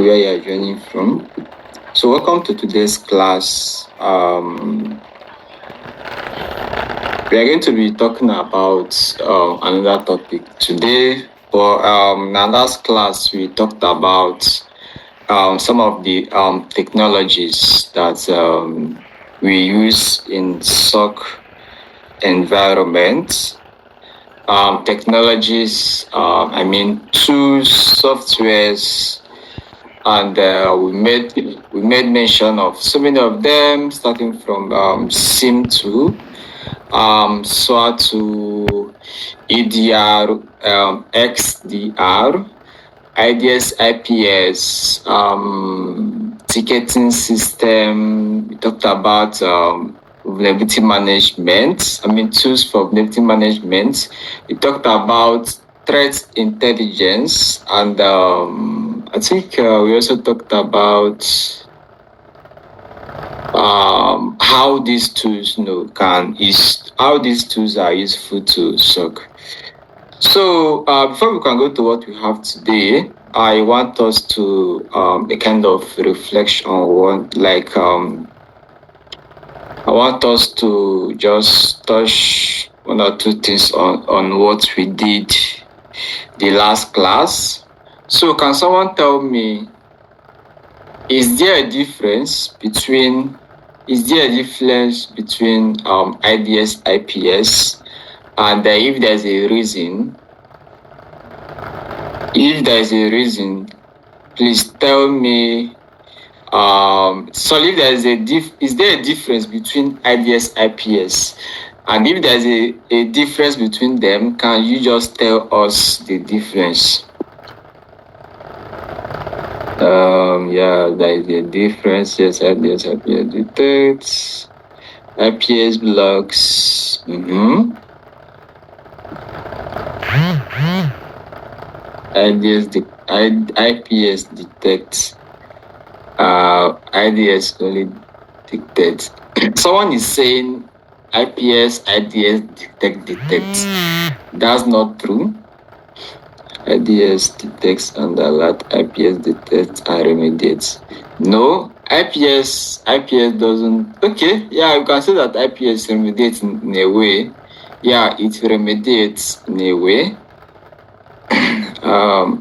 where you are joining from. So welcome to today's class. We are going to be talking about another topic today. For in our last class, we talked about some of the technologies that we use in SOC environments. Technologies, tools, softwares, and we made mention of so many of them, starting from SIM2, SWA2, EDR, XDR, IDS, IPS, ticketing system. We talked about vulnerability management. Tools for vulnerability management. We talked about threat intelligence, and I think we also talked about how these tools how these tools are useful to SOC. So before we can go to what we have today, I want us to a kind of reflection on I want us to just touch one or two things on what we did the last class. So can someone tell me, is there a difference between IDS, IPS, and if there's a reason? If there's a reason, please tell me. So if there is is there a difference between IDS, IPS? And if there's a difference between them, can you just tell us the difference? There is a difference. Yes, IDS, IPS detects, IPS blocks. IPS detects. IDS only detects. Someone is saying IPS, IDS detects. That's not true. IDS detects and alert, IPS detects and remediates. No, IPS doesn't. Okay, yeah, you can say that IPS remediates in a way. Yeah, it remediates in a way.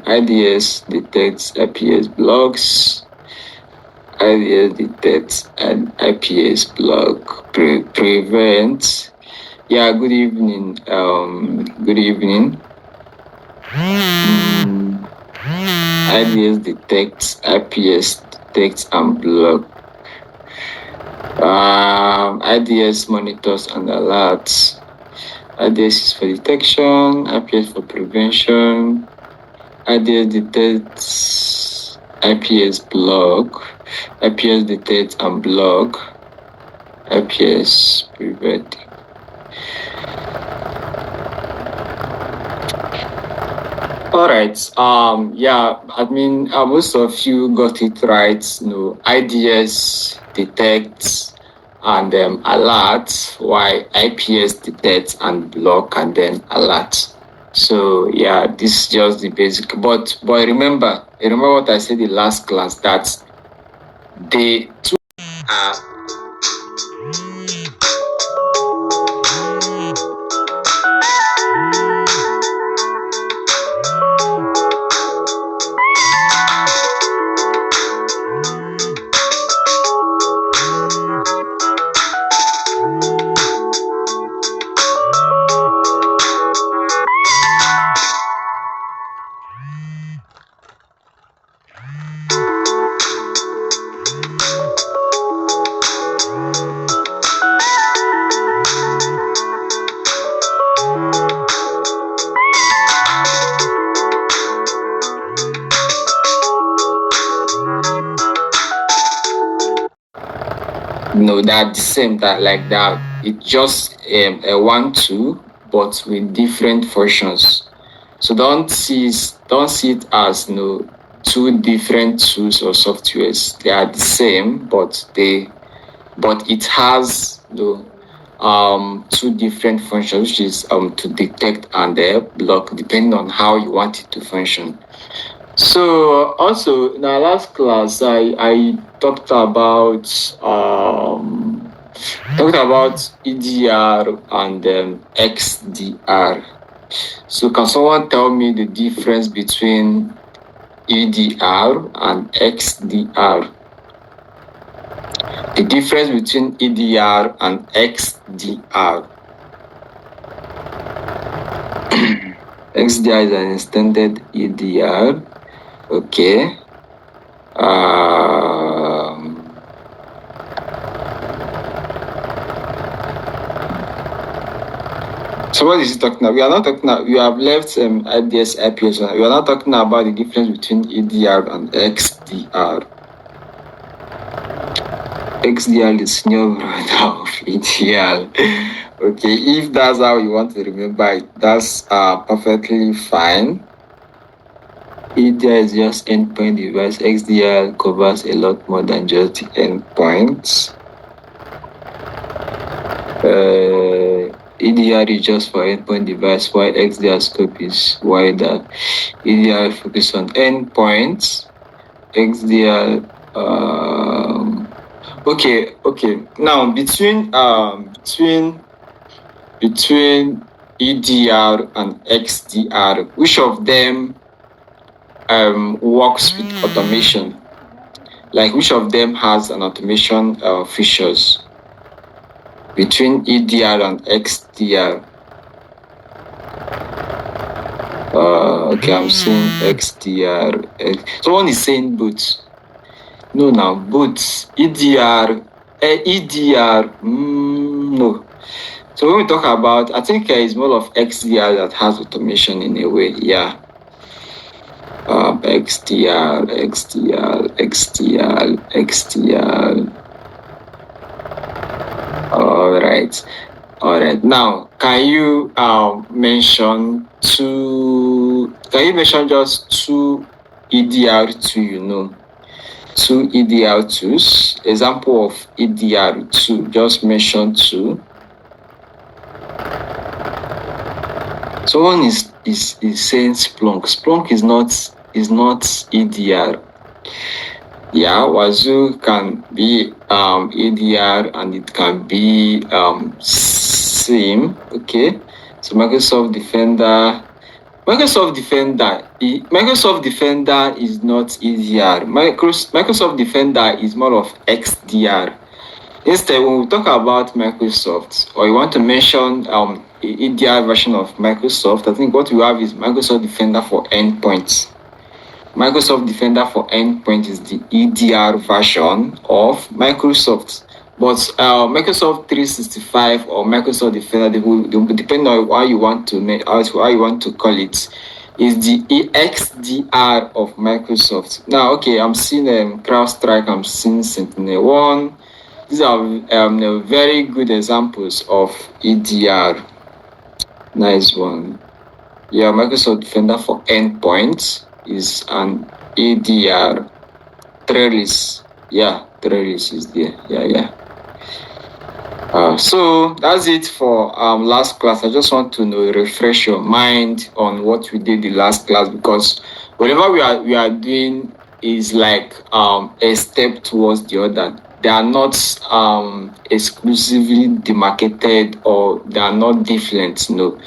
IDS detects, IPS blocks. IDS detects and IPS block prevents. Yeah, good evening. Good evening. IDS detects, IPS detects and block. IDS monitors and alerts. IDS is for detection, IPS for prevention. IDS detects, IPS block. IPS detects and block. IPS prevent. All right. Most of you got it right. IDS detects and alert, while IPS detects and block and then alert. So yeah, this is just the basic. But remember what I said in the last class, that the two are they're the same, that it's just a 1-2, but with different functions. So don't see it as two different tools or softwares. They are the same, but it has two different functions, which is to detect and block, depending on how you want it to function. So also in our last class, I talked about EDR and XDR. So can someone tell me the difference between EDR and XDR? The difference between EDR and XDR. XDR is an extended EDR. Okay. So what is he talking about? We are not talking about, we have left IDS IPS. We are not talking about the difference between EDR and XDR. XDR is senior brother of EDR. Okay, if that's how you want to remember it, that's perfectly fine. EDR is just endpoint device. XDR covers a lot more than just the endpoints. EDR is just for endpoint device, while XDR scope is wider. EDR focus on endpoints. XDR. Okay. Now between EDR and XDR, which of them works with automation? Like which of them has an automation features? Between EDR and XDR. Okay, I'm saying XDR. Someone is saying both. No, now both. EDR. No. So when we talk about, I think it's more of XDR that has automation in a way. Yeah. XDR. All right. Now, can you mention two? Can you mention just two EDR2? Two EDR2s. Example of EDR2. Just mention two. Someone is saying Splunk. Splunk is not EDR. Yeah, Wazoo can be EDR and it can be SIEM. Okay, so Microsoft Defender is not EDR. Microsoft Defender is more of XDR. Instead, when we talk about Microsoft, or you want to mention EDR version of Microsoft, I think what we have is Microsoft Defender for endpoints. Microsoft Defender for endpoint is the EDR version of Microsoft. But Microsoft 365 or Microsoft Defender, depending on how you want to call it, is the XDR of Microsoft. Now, okay, I'm seeing CrowdStrike, I'm seeing Sentinel-1. These are very good examples of EDR. Nice one. Yeah, Microsoft Defender for endpoints is an EDR. Trellis. Yeah, Trellis is there. Yeah. So that's it for last class. I just want to refresh your mind on what we did the last class, because whatever we are doing is like a step towards the other. They are not exclusively demarcated, or they are not different. No,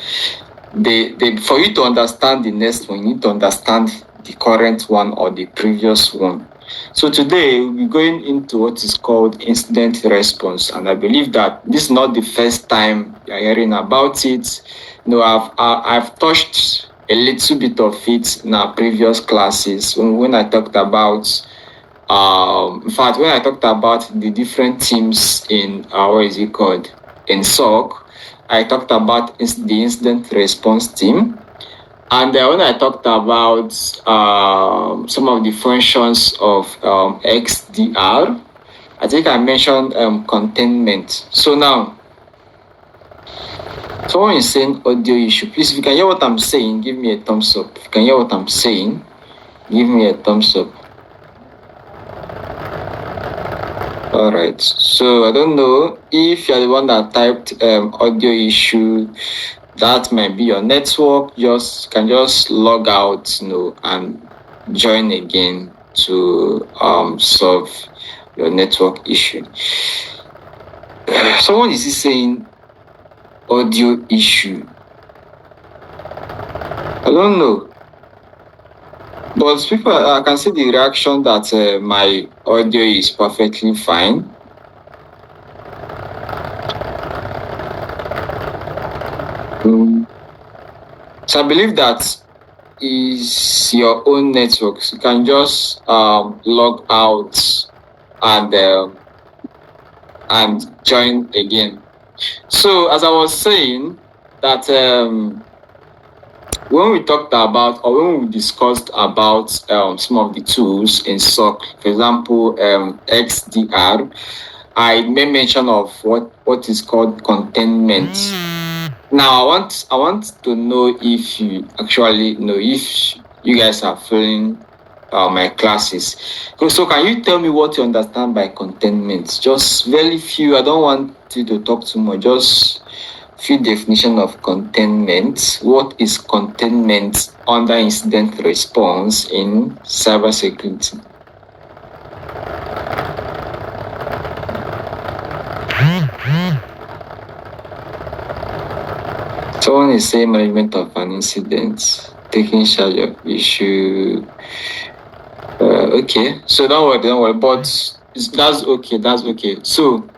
they for you to understand the next one, you need to understand the current one or the previous one. So today we'll be going into what is called incident response, and I believe that this is not the first time you're hearing about it. I've touched a little bit of it in our previous classes when I talked about in fact, when I talked about the different teams in in SOC, I talked about the incident response team. And when I talked about some of the functions of XDR, I think I mentioned containment. So now, someone is saying audio issue. Please, if you can hear what I'm saying, give me a thumbs up. If you can hear what I'm saying, give me a thumbs up. All right. So I don't know if you're the one that typed audio issue. That might be your network. Can just log out, and join again to solve your network issue. Someone is saying audio issue. I don't know. But people, I can see the reaction that my audio is perfectly fine. So I believe that is your own network. So you can just log out and join again. So as I was saying that when we talked about or when we discussed about some of the tools in SOC, for example, XDR, I made mention of what is called containment. Now I want to know if you actually know if you guys are following my classes. So can you tell me what you understand by containment? Just very few. I don't want you to talk too much. Just few definition of containment. What is containment under incident response in cybersecurity? Someone is saying management of an incident, taking charge of issue. Okay, so don't worry, but that's okay. So,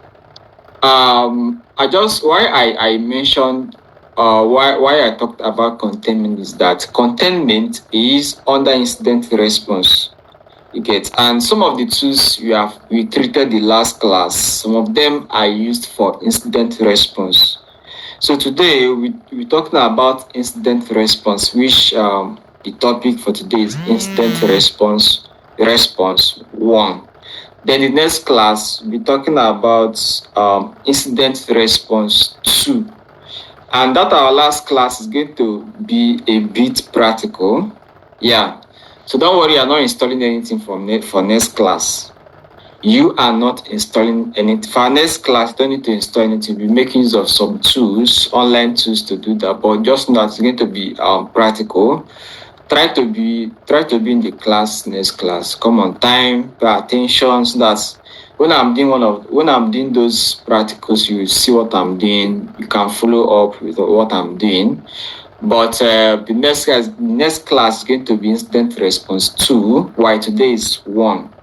I just I mentioned why I talked about containment is that containment is under incident response. You get, and some of the tools we treated the last class. Some of them are used for incident response. So today we're talking about incident response, which the topic for today is incident response 1. Then the next class we're talking about incident response 2. And that our last class is going to be a bit practical. Yeah. So don't worry, I'm not installing anything for next class. You are not installing anything. For our next class, you don't need to install anything. We'll be making use of some tools, online tools to do that. But just know it's going to be practical. Try to be in the class next class. Come on time, pay attention. So that when I'm doing those practicals, you see what I'm doing. You can follow up with what I'm doing. But the next class is going to be incident response 2, while today is 1.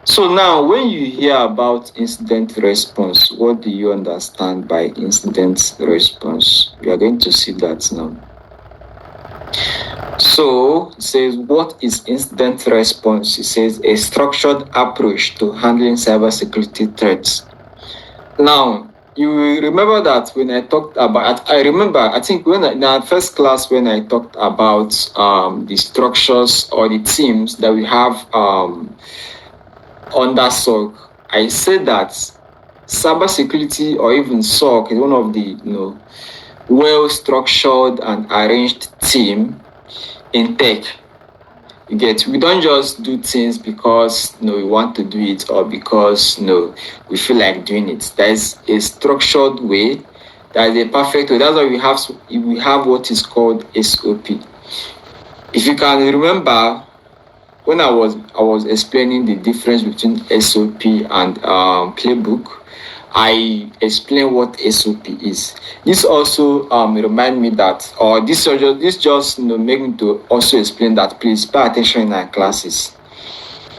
So now, when you hear about incident response, what do you understand by incident response? We are going to see that now. So, it says, what is incident response? It says, a structured approach to handling cybersecurity threats. Now, you remember that when I talked about, I think in our first class, when I talked about the structures or the teams that we have under SOC, I said that cybersecurity or even SOC is one of the well-structured and arranged team in tech. You get, we don't just do things because we want to do it or because we feel like doing it. There's a structured way. There's a perfect way. That's why we have what is called SOP. If you can remember, when I was explaining the difference between SOP and playbook, I explained what SOP is. This also remind me that, or this just make me to also explain that. Please pay attention in our classes,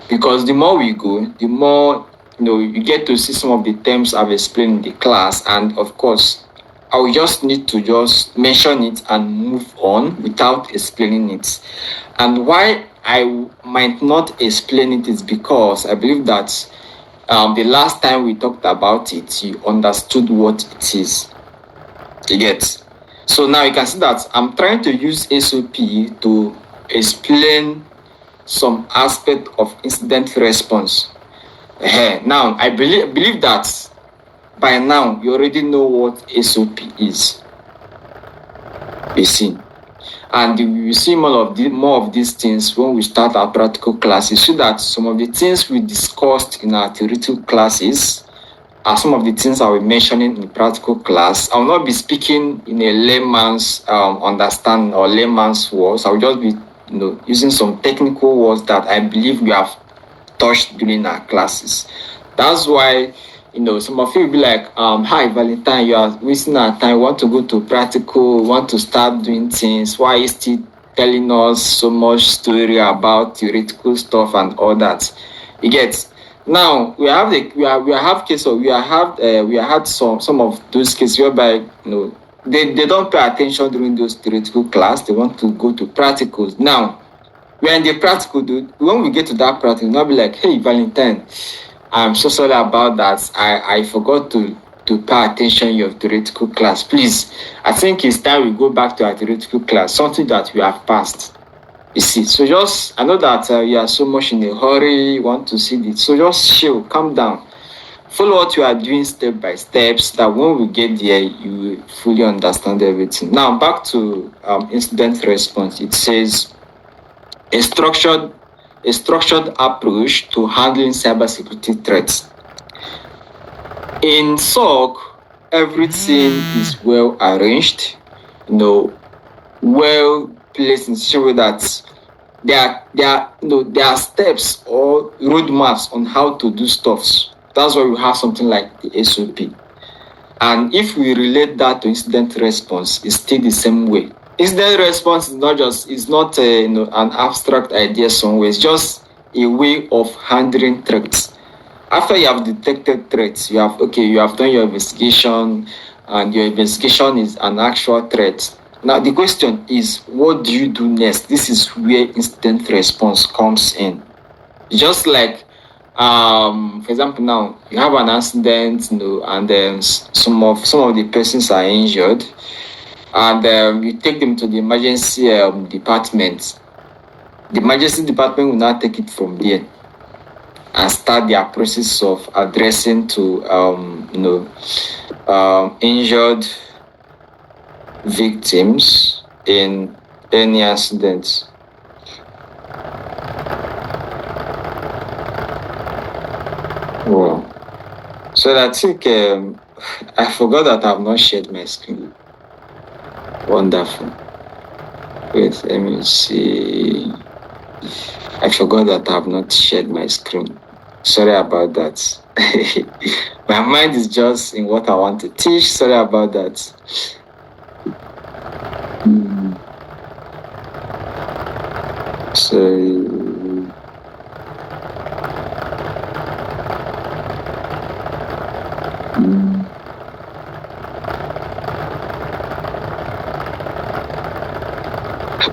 because the more we go, the more you get to see some of the terms I've explained in the class, and of course, I will just need to just mention it and move on without explaining it. And why I might not explain it is because I believe that the last time we talked about it, you understood what it is. You get? So now you can see that I'm trying to use SOP to explain some aspect of incident response. Now, I believe that by now you already know what SOP is. You see? And we will see more of these things when we start our practical classes, so that some of the things we discussed in our theoretical classes are some of the things I will be mentioning in the practical class. I will not be speaking in a layman's understanding or layman's words. I will just be using some technical words that I believe we have touched during our classes. That's why, some of you will be like, hi, Valentine, you are wasting our time. Want to go to practical, want to start doing things. Why are you still telling us so much story about theoretical stuff and all that? You get. Now we have we have had some of those cases whereby they don't pay attention during those theoretical class. They want to go to practicals. Now we are in the practical, dude. When we get to that practical, not be like, hey, Valentine, I'm so sorry about that. I forgot to pay attention in your theoretical class. Please, I think it's time we go back to our theoretical class, something that we have passed. You see, so I know that you are so much in a hurry, you want to see this. So just chill, calm down. Follow what you are doing step by step so that when we get there, you will fully understand everything. Now, back to incident response. It says, a structured approach to handling cybersecurity threats. In SOC, everything is well arranged, well placed in such a way that there are steps or roadmaps on how to do stuffs. That's why we have something like the SOP. And if we relate that to incident response, it's still the same way. Incident response is not an abstract idea somewhere. It's just a way of handling threats. After you have detected threats, you have done your investigation, and your investigation is an actual threat. Now the question is, what do you do next? This is where incident response comes in. Just like, for example, now you have an accident, and then some of the persons are injured, and you take them to the emergency department. The emergency department will now take it from there and start their process of addressing to injured victims in any accidents. Wow. So I think I forgot that I've not shared my screen. Wonderful. Wait, let me see. I forgot that I've not shared my screen. Sorry about that. My mind is just in what I want to teach. Sorry about that. So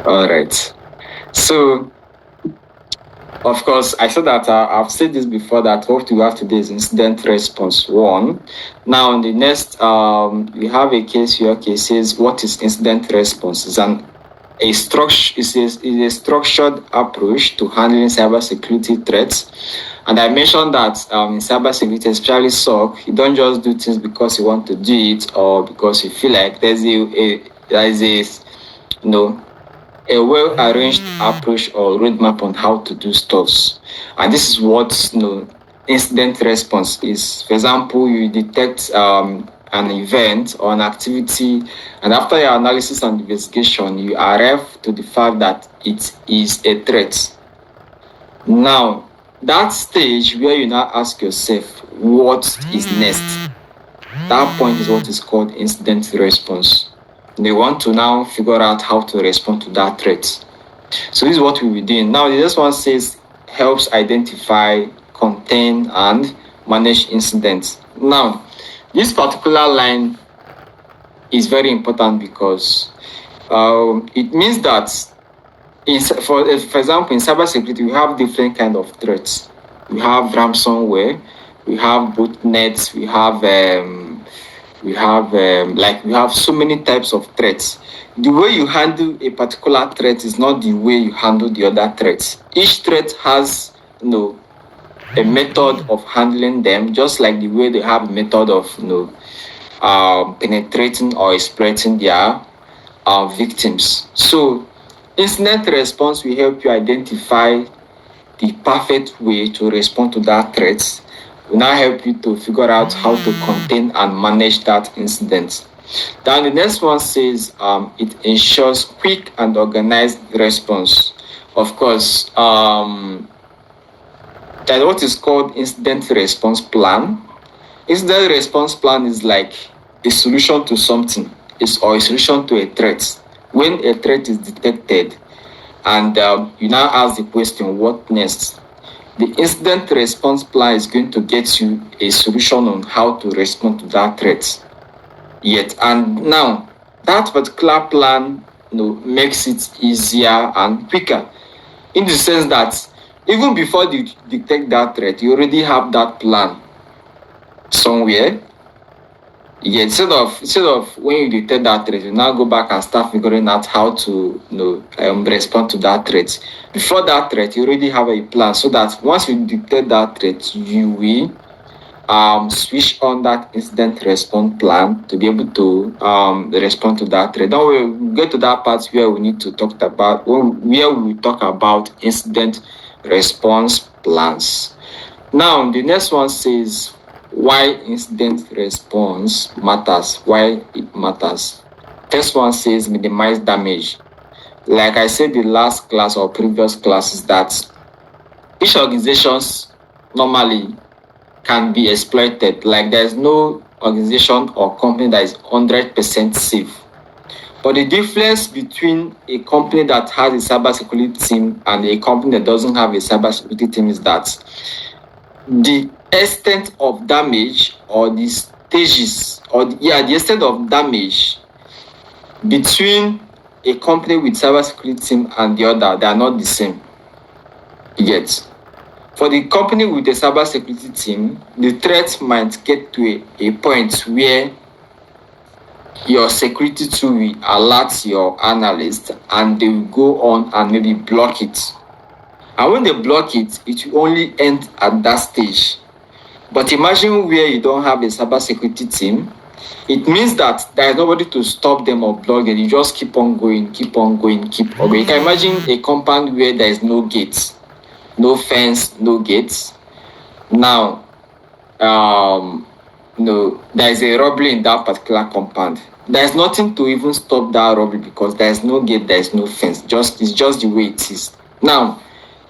all right. So, of course, I said that I've said this before, that what we have today is incident response 1. Now, in the next, we have a case here. Okay, says, what is incident response? It's a structured approach to handling cybersecurity threats. And I mentioned that in cybersecurity, especially SOC, you don't just do things because you want to do it or because you feel like there's a well-arranged approach or roadmap on how to do stuffs. And this is what incident response is. For example, you detect an event or an activity, and after your analysis and investigation, you arrive to the fact that it is a threat. Now, that stage where you now ask yourself, what is next? That point is what is called incident response. They want to now figure out how to respond to that threat. So this is what we will be doing. Now, this one says helps identify, contain, and manage incidents. Now, this particular line is very important because it means that for example, in cybersecurity, we have different kind of threats. We have ransomware, we have botnets, we have so many types of threats. The way you handle a particular threat is not the way you handle the other threats. Each threat has a method of handling them, just like the way they have a method of penetrating or exploiting their victims. So incident response will help you identify the perfect way to respond to that threat. Will now help you to figure out how to contain and manage that incident. Then the next one says it ensures quick and organized response. of course, that what is called incident response plan. Incident response plan is like a solution to something, or a solution to a threat. When a threat is detected, and you now ask the question, what next? The incident response plan is going to get you a solution on how to respond to that threat. Yet, and now that particular plan, makes it easier and quicker, in the sense that even before you detect that threat, you already have that plan somewhere. Yeah, instead of when you detect that threat, you now go back and start figuring out how to respond to that threat. Before that threat, you already have a plan, so that once you detect that threat, you will switch on that incident response plan to be able to respond to that threat. Then we'll get to that part where we need to talk about where we talk about incident response plans. Now, the next one says why incident response matters, why it matters. First one says minimize damage. Like I said the last class or previous classes, that each organizations normally can be exploited. Like there's no organization or company that is 100% safe. But the difference between a company that has a cybersecurity team and a company that doesn't have a cybersecurity team is that the extent of damage, or the stages, the extent of damage between a company with cybersecurity team and the other, they are not the same. Yet, for the company with a cybersecurity team, the threat might get to a point where your security tool will alert your analyst and they will go on and maybe block it. And when they block it, it will only end at that stage. But imagine where you don't have a cybersecurity team. It means that there is nobody to stop them or block it. You just keep on going, keep on going, keep on going. You can imagine a compound where there is no gates, no fence, no gates. Now, there is a robbery in that particular compound. There is nothing to even stop that robbery because there is no gate, there is no fence. It's just the way it is. Now,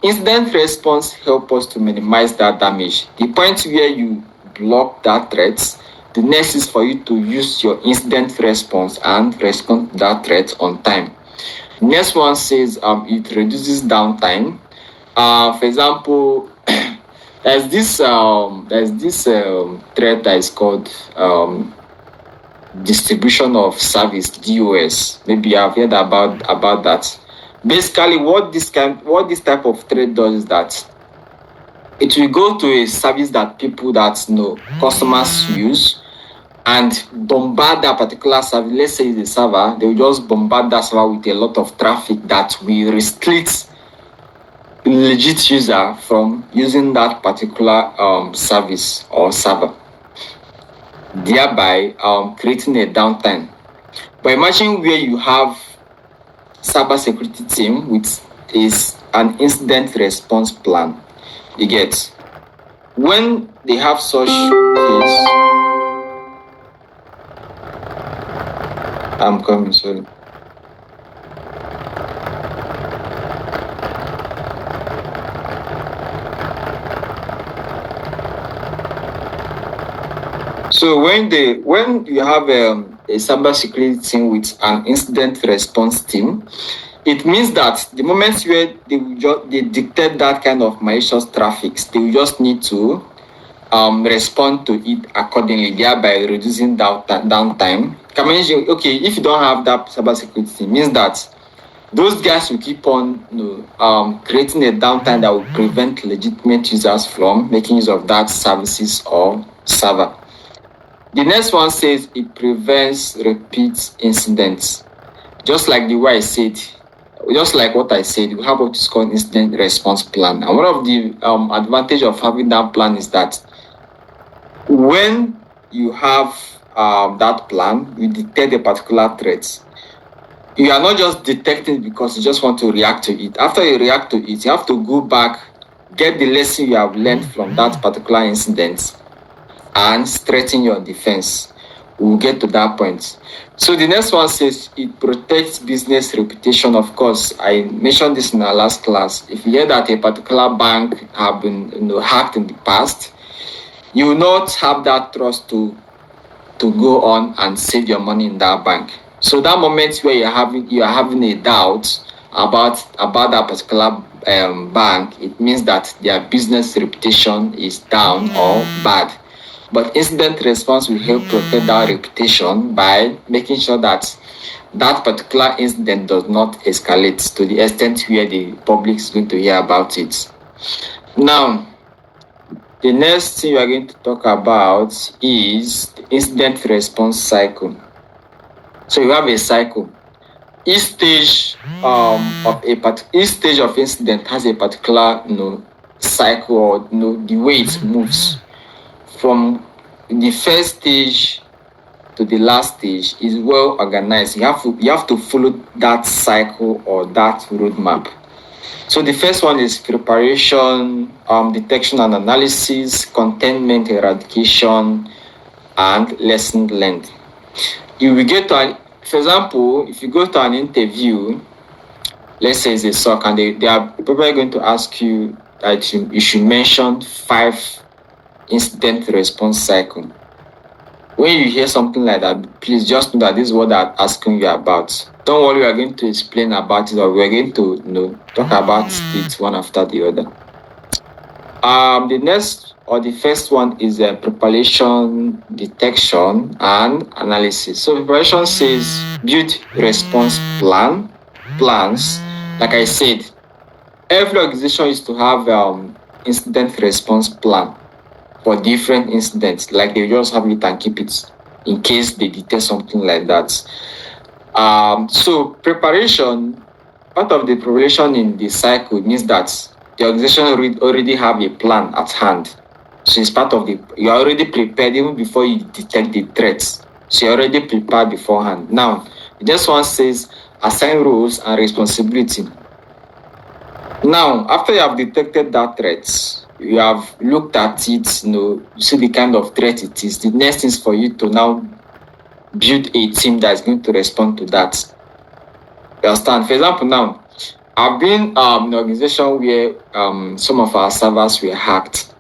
incident response help us to minimize that damage. The point where you block that threat, the next is for you to use your incident response and respond to that threat on time. The next one says it reduces downtime. For example, there's this thread that is called distribution of service, DOS. Maybe I've heard about that. Basically, what this type of thread does is that it will go to a service that customers use, and bombard that particular service. Let's say it's a server, they will just bombard that server with a lot of traffic that will restrict legit user from using that particular service or server, thereby creating a downtime. But imagine where you have cybersecurity team with an incident response plan. You get, when they have such case, I'm coming, sorry. So when you have a cybersecurity team with an incident response team, it means that the moments where they detect that kind of malicious traffic, they will just need to respond to it accordingly, thereby reducing downtime. Can imagine, okay, if you don't have that cybersecurity team, means that those guys will keep on creating a downtime that will prevent legitimate users from making use of that services or server. The next one says it prevents repeat incidents. Just like what I said, we have what is called incident response plan. And one of the advantage of having that plan is that when you have that plan, you detect a particular threat. You are not just detecting it because you just want to react to it. After you react to it, you have to go back, get the lesson you have learned from that particular incident, and strengthen your defense. We'll get to that point. So the next one says it protects business reputation. Of course, I mentioned this in our last class. If you hear that a particular bank have been hacked in the past, you will not have that trust to go on and save your money in that bank. So that moment where you are having a doubt about that particular bank, it means that their business reputation is down or bad. But incident response will help protect that reputation by making sure that that particular incident does not escalate to the extent where the public is going to hear about it. Now, the next thing we are going to talk about is the incident response cycle. So you have a cycle. Each stage each stage of incident has a particular cycle, or the way it moves from the first stage to the last stage is well organized. You have to follow that cycle or that roadmap. So the first one is preparation, detection and analysis, containment, eradication, and lesson learned. You will get to for example, if you go to an interview, let's say it's a SOC, and they are probably going to ask you that you should mention 5 incident response cycle. When you hear something like that, please just know that this is what they're asking you about. Don't worry, we are going to explain about it, or we're going to talk about it one after the other. The next or the first one is preparation, detection, and analysis. So preparation says build response plans. Like I said, every organization used to have incident response plan for different incidents. Like they just have it and keep it in case they detect something like that. So preparation, part of the preparation in the cycle means that the organization already have a plan at hand. So it's part of you are already prepared even before you detect the threats. So you're already prepared beforehand. Now, this one says assign roles and responsibility. Now, after you have detected that threat, you have looked at it, you see the kind of threat it is. The next thing is for you to now build a team that is going to respond to that. You understand? For example, now, I've been in an organization where some of our servers were hacked.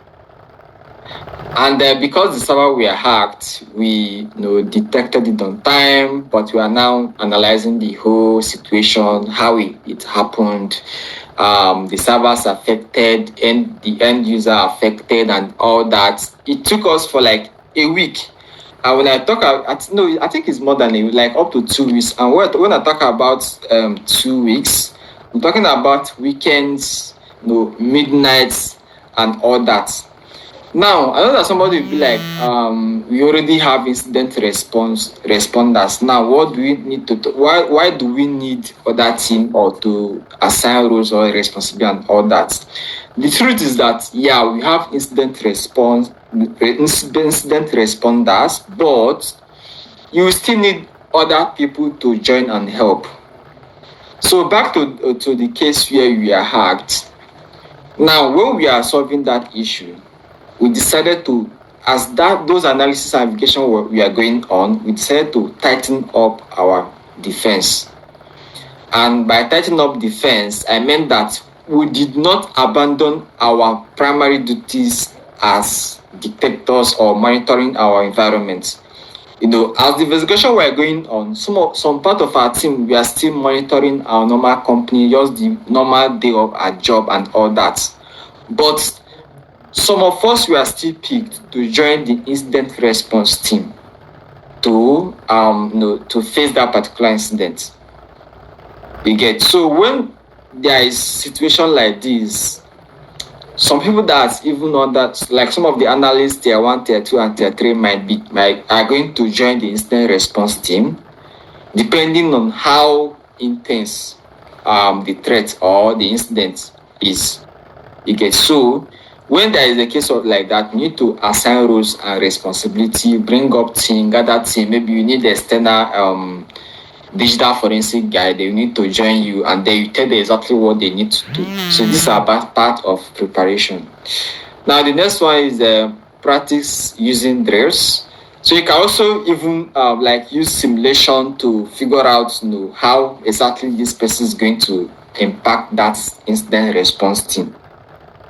And because the server were hacked, we detected it on time, but we are now analyzing the whole situation, how it happened, the servers affected, and the end user affected, and all that. It took us for like a week. And when I talk about, I think it's more than a week, like up to 2 weeks. And when I talk about 2 weeks, I'm talking about weekends, midnights, and all that. Now, I know that somebody will be like, we already have incident responders. Now, what do we need to why do we need other team or to assign roles or responsibility and all that? The truth is that, yeah, we have incident responders, but you still need other people to join and help. So back to the case where we are hacked. Now, when we are solving that issue, we decided to, as those analysis and verification we are going on, we decided to tighten up our defense. And by tightening up defense, I meant that we did not abandon our primary duties as detectors or monitoring our environment. As the investigation were going on, some part of our team, we are still monitoring our normal company, just the normal day of our job and all that. But some of us were still picked to join the incident response team to face that particular incident. You get. So when there is situation like this, some people that even know that, like some of the analysts, tier 1, tier 2, and tier 3 are going to join the incident response team, depending on how intense the threat or the incident is. You get. So when there is a case of like that, you need to assign roles and responsibility, bring up team, gather team. Maybe you need external digital forensic guy, they need to join you, and then you tell them exactly what they need to do. So these are part of preparation. Now the next one is practice using drills. So you can also even like use simulation to figure out how exactly this person is going to impact that incident response team.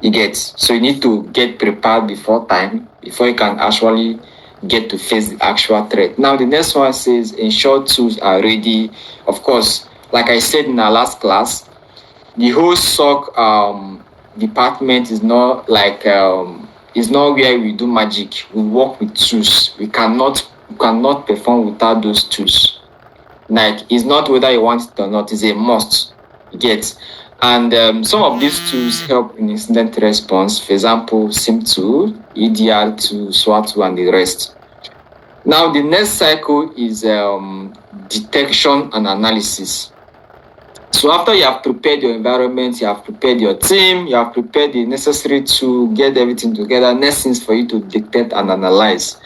You get, so you need to get prepared before time, before you can actually get to face the actual threat. Now the next one says ensure tools are ready. Of course, like I said in our last class, the whole SOC department is not like is not where we do magic. We work with tools. We cannot perform without those tools. Like, it's not whether you want it or not, it's a must. You get. And some of these tools help in incident response. For example, SIM tool, EDR tool, SWAT tool, and the rest. Now the next cycle is detection and analysis. So after you have prepared your environment, you have prepared your team, you have prepared the necessary to get everything together, next thing is for you to detect and analyze.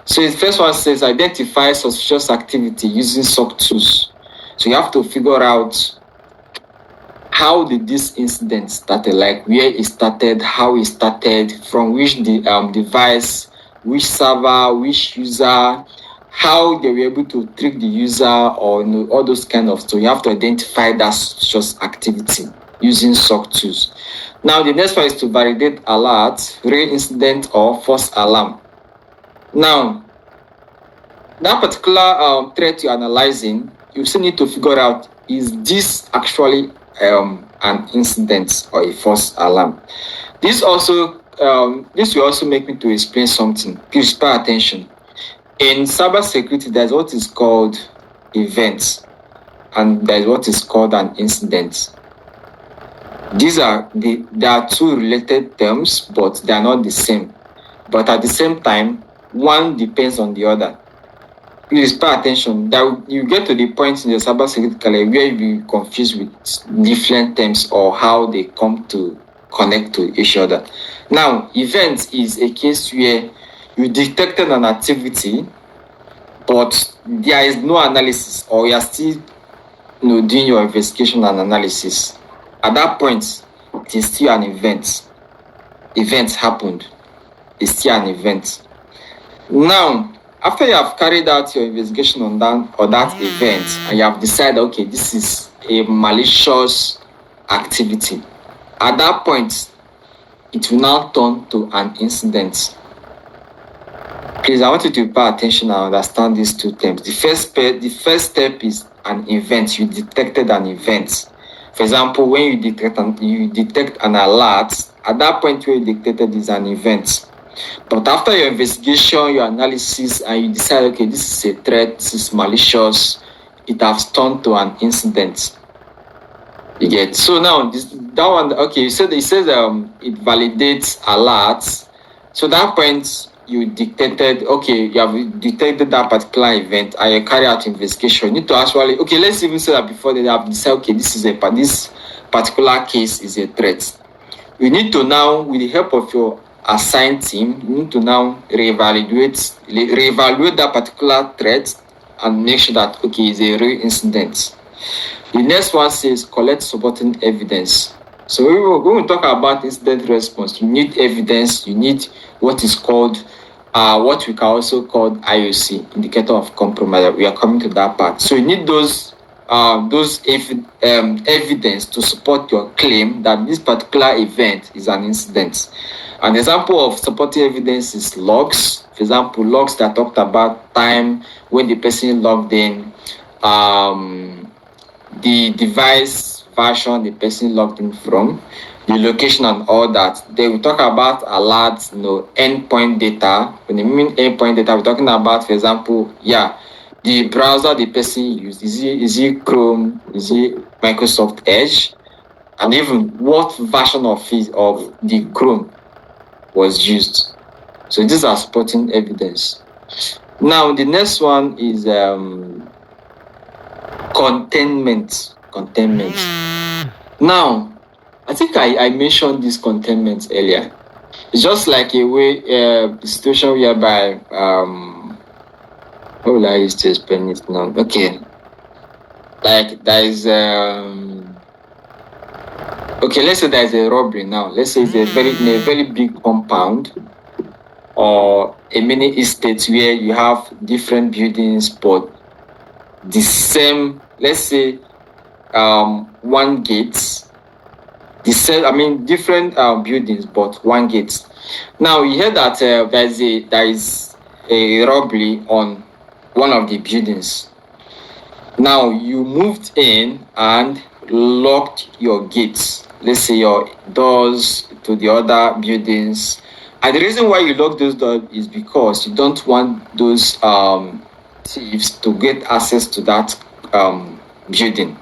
So the first one says identify suspicious activity using SOC tools. So you have to figure out how did this incident started, like where it started, how it started, from which device, which server, which user, how they were able to trick the user, or all those kind of stuff. You have to identify that suspicious activity using SOC tools. Now the next one is to validate alerts, real incident or false alarm. Now that particular threat you're analyzing, you still need to figure out, is this actually an incident or a false alarm? This will also make me to explain something. Please pay attention. In cybersecurity, there's what is called events, and there's what is called an incident. They are two related terms, but they are not the same. But at the same time, one depends on the other. Please pay attention. That you get to the point in the cybersecurity career where you be confused with different terms or how they come to connect to each other. Now, event is a case where you detected an activity, but there is no analysis, or you are still doing your investigation and analysis. At that point, it is still an event. Event happened. It's still an event. Now, after you have carried out your investigation on that event, and you have decided, okay, this is a malicious activity, at that point, it will now turn to an incident. Please, I want you to pay attention and understand these two terms. The first step is an event. You detected an event. For example, when you detect an alert, at that point where you detected is an event. But after your investigation, your analysis, and you decide, okay, this is a threat, this is malicious, it has turned to an incident. You get. So now that one, okay, it says it validates alerts. So that point you detected, okay, you have detected that particular event, and you carry out investigation. You need to actually, okay, let's even say that before they have decided, okay, this particular case is a threat. You need to now, with the help of your assigned team, you need to now reevaluate that particular threat and make sure that, okay, it's a real incident. The next one says collect supporting evidence. So when we talk about incident response, you need evidence, you need what is called what we can also call IOC, indicator of compromise. We are coming to that part. So you need those evidence to support your claim that this particular event is an incident. An example of supporting evidence is logs. For example, logs that talked about time when the person logged in, the device version the person logged in from, the location and all that. Then we talk about alerts, endpoint data. When we mean endpoint data, we're talking about, for example, the browser the person used. Is it Chrome? Is it Microsoft Edge? And even what version of the Chrome was used. So these are supporting evidence. Now the next one is containment. Now, I think I mentioned this containment earlier. It's just like a situation whereby how will I use to explain it now? Okay, like there is okay, let's say there is a robbery now. Let's say it's in a very big compound, or a mini estate where you have different buildings, but the same, let's say, one gate, the same, different buildings, but one gate. Now you hear that there is a robbery on one of the buildings. Now you moved in and locked your gates, let's say your doors to the other buildings. And the reason why you lock those doors is because you don't want those thieves to get access to that building.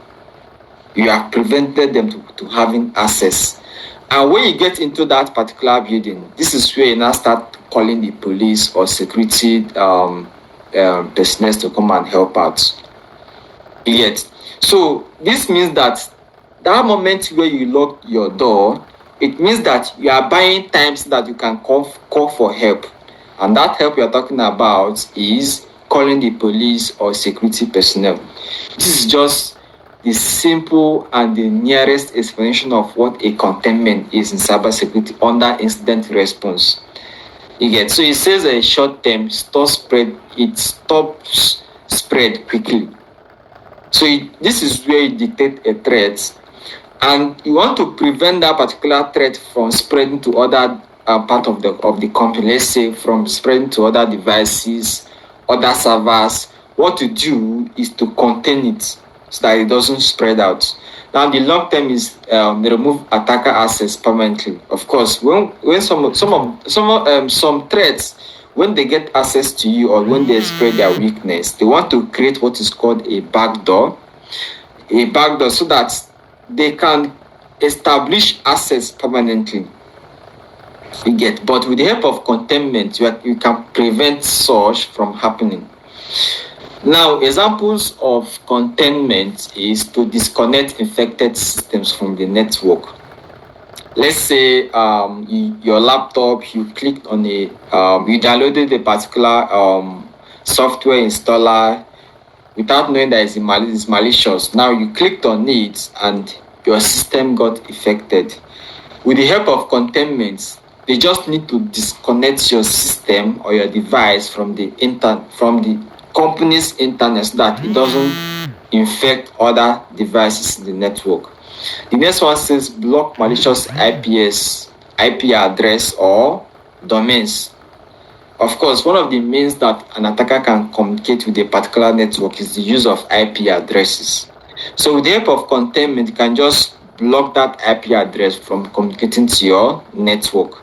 You have prevented them to having access. And when you get into that particular building, this is where you now start calling the police or security personnel to come and help out. Yet, so this means that moment where you lock your door, it means that you are buying time so that you can call for help. And that help you are talking about is calling the police or security personnel. This is just the simple and the nearest explanation of what a containment is in cybersecurity under incident response. You get, so it says a short term stops spread quickly. So this is where you detect a threat, and you want to prevent that particular threat from spreading to other part of the company. Let's say from spreading to other devices, other servers. What to do is to contain it so that it doesn't spread out. Now the long term is remove attacker access permanently. Of course, when some threats, when they get access to you or when they spread their weakness, they want to create what is called a backdoor so that they can establish access permanently. You get, but with the help of containment, you can prevent such from happening. Now, examples of containment is to disconnect infected systems from the network. Let's say your laptop, you clicked on you downloaded a particular software installer without knowing that it's malicious. Now you clicked on it and your system got affected. With the help of containment, they just need to disconnect your system or your device from the company's internet so that it doesn't infect other devices in the network. The next one says block malicious IP address or domains. Of course, one of the means that an attacker can communicate with a particular network is the use of IP addresses. So with the help of containment, you can just block that IP address from communicating to your network.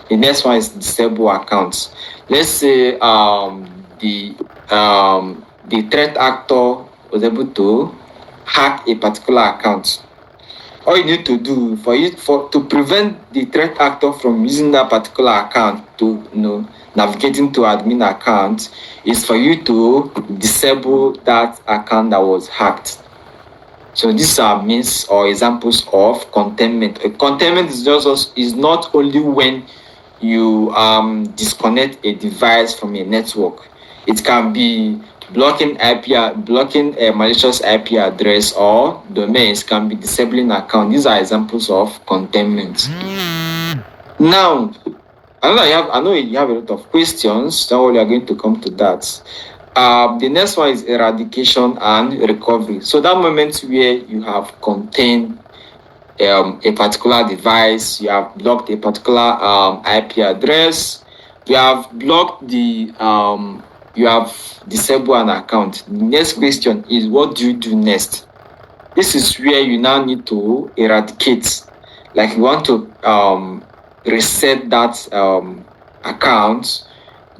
The next one is disable accounts. Let's say the threat actor was able to hack a particular account. All you need to do to prevent the threat actor from using that particular account to navigating to admin account is for you to disable that account that was hacked. So these are means or examples of containment. Containment is not only when you disconnect a device from a network. It can be blocking a malicious IP address or domains, can be disabling account. These are examples of containment. Now, I know you have a lot of questions. Now we are going to come to that. The next one is eradication and recovery. So that moment where you have contained a particular device, you have blocked a particular IP address, you have blocked you have disabled an account. The next question is, what do you do next? This is where you now need to eradicate. Like you want to reset that account,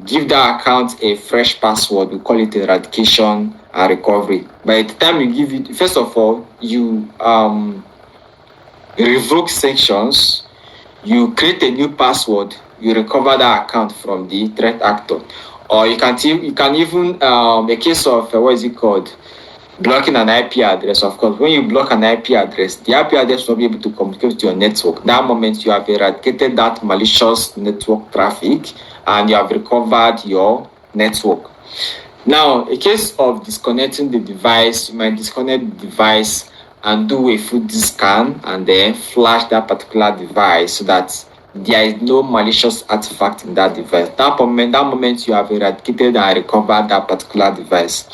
give that account a fresh password. We call it eradication and recovery. By the time you give it, first of all, you revoke sections, you create a new password, you recover that account from the threat actor. Or you can even a case of what is it called, blocking an IP address. Of course, when you block an IP address, the IP address will be able to communicate to your network. That moment you have eradicated that malicious network traffic and you have recovered your network. Now, a case of disconnecting the device, you might disconnect the device and do a full disk scan and then flash that particular device so that there is no malicious artifact in that device. That moment you have eradicated and recovered that particular device.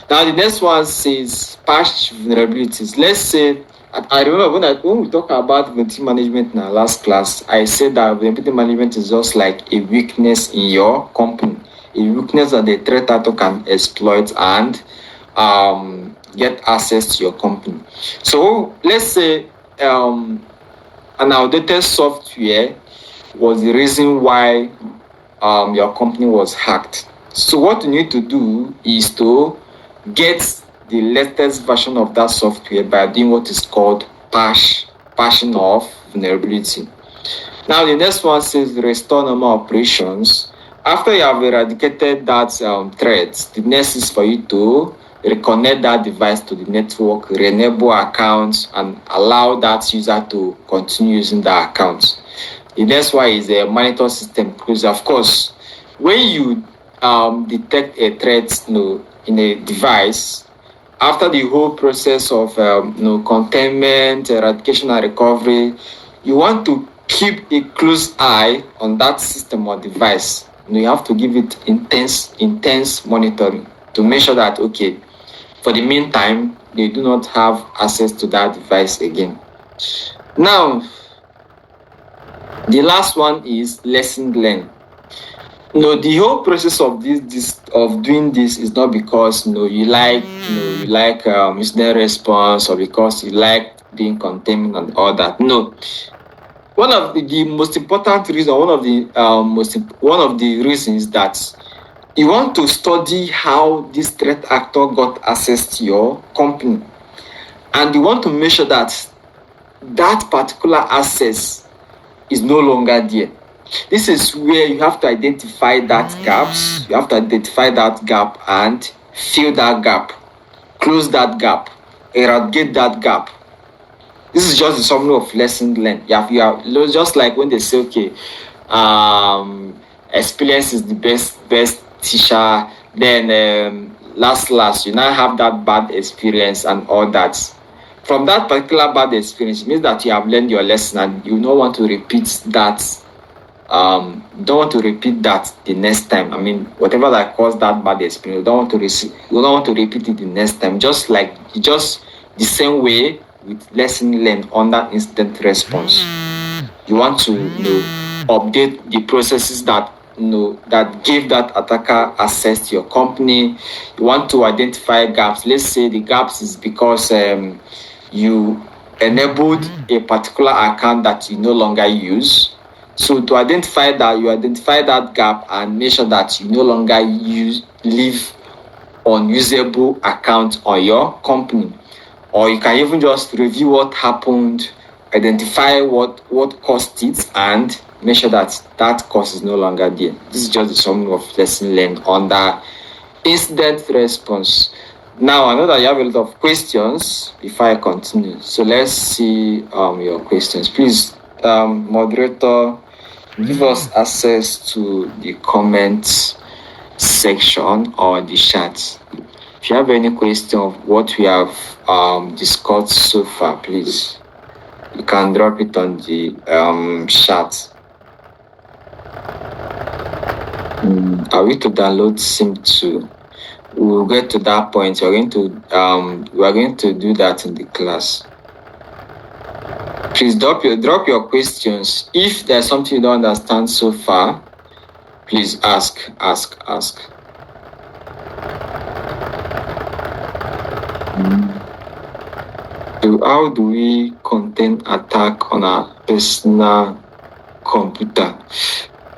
Now the next one says patch vulnerabilities. Let's say I remember when we talk about vulnerability management in our last class, I said that vulnerability management is just like a weakness in your company, a weakness that the threat actor can exploit and get access to your company. So let's say an outdated software was the reason why your company was hacked. So what you need to do is to get the latest version of that software by doing what is called patching of vulnerability. Now the next one says restore normal operations. After you have eradicated that threat, the next is for you to reconnect that device to the network, re-enable accounts, and allow that user to continue using that account. The next one is a monitor system because, of course, when you detect a threat in a device, after the whole process of containment, eradication, and recovery, you want to keep a close eye on that system or device. You have to give it intense monitoring to make sure that, okay, for the meantime, they do not have access to that device again. Now, the last one is lesson learned. The whole process of doing this is not because you like incident response or because you like being contained and all that. No, one of the most important reason, one of the reasons that you want to study how this threat actor got access to your company, and you want to make sure that that particular access is no longer there. This is where you have to identify that gaps. You have to identify that gap and fill that gap, close that gap, eradicate that gap. This is just the summary of lesson learned. You have just like when they say, okay, experience is the best teacher. Then last you now have that bad experience and all that. From that particular bad experience, it means that you have learned your lesson and you don't want to repeat that. Don't want to repeat that the next time. I mean, whatever that caused that bad experience, you don't want to repeat it the next time. Just the same way with lesson learned on that incident response. You want to update the processes that that give that attacker access to your company. You want to identify gaps. Let's say the gaps is because you enabled a particular account that you no longer use. So to identify that, you identify that gap and make sure that you no longer leave unusable account on your company. Or you can even just review what happened, identify what caused it, and make sure that that cause is no longer there. This is just the summary of lesson learned under incident response. Now, I know that you have a lot of questions before I continue. So let's see your questions. Please, moderator, give us access to the comments section or the chat. If you have any question of what we have discussed so far, please, you can drop it on the chat. Are we to download SIM2? We'll get to that point. We are going to do that in the class. Please drop your questions. If there's something you don't understand so far, please ask. How do we contain attack on our personal computer?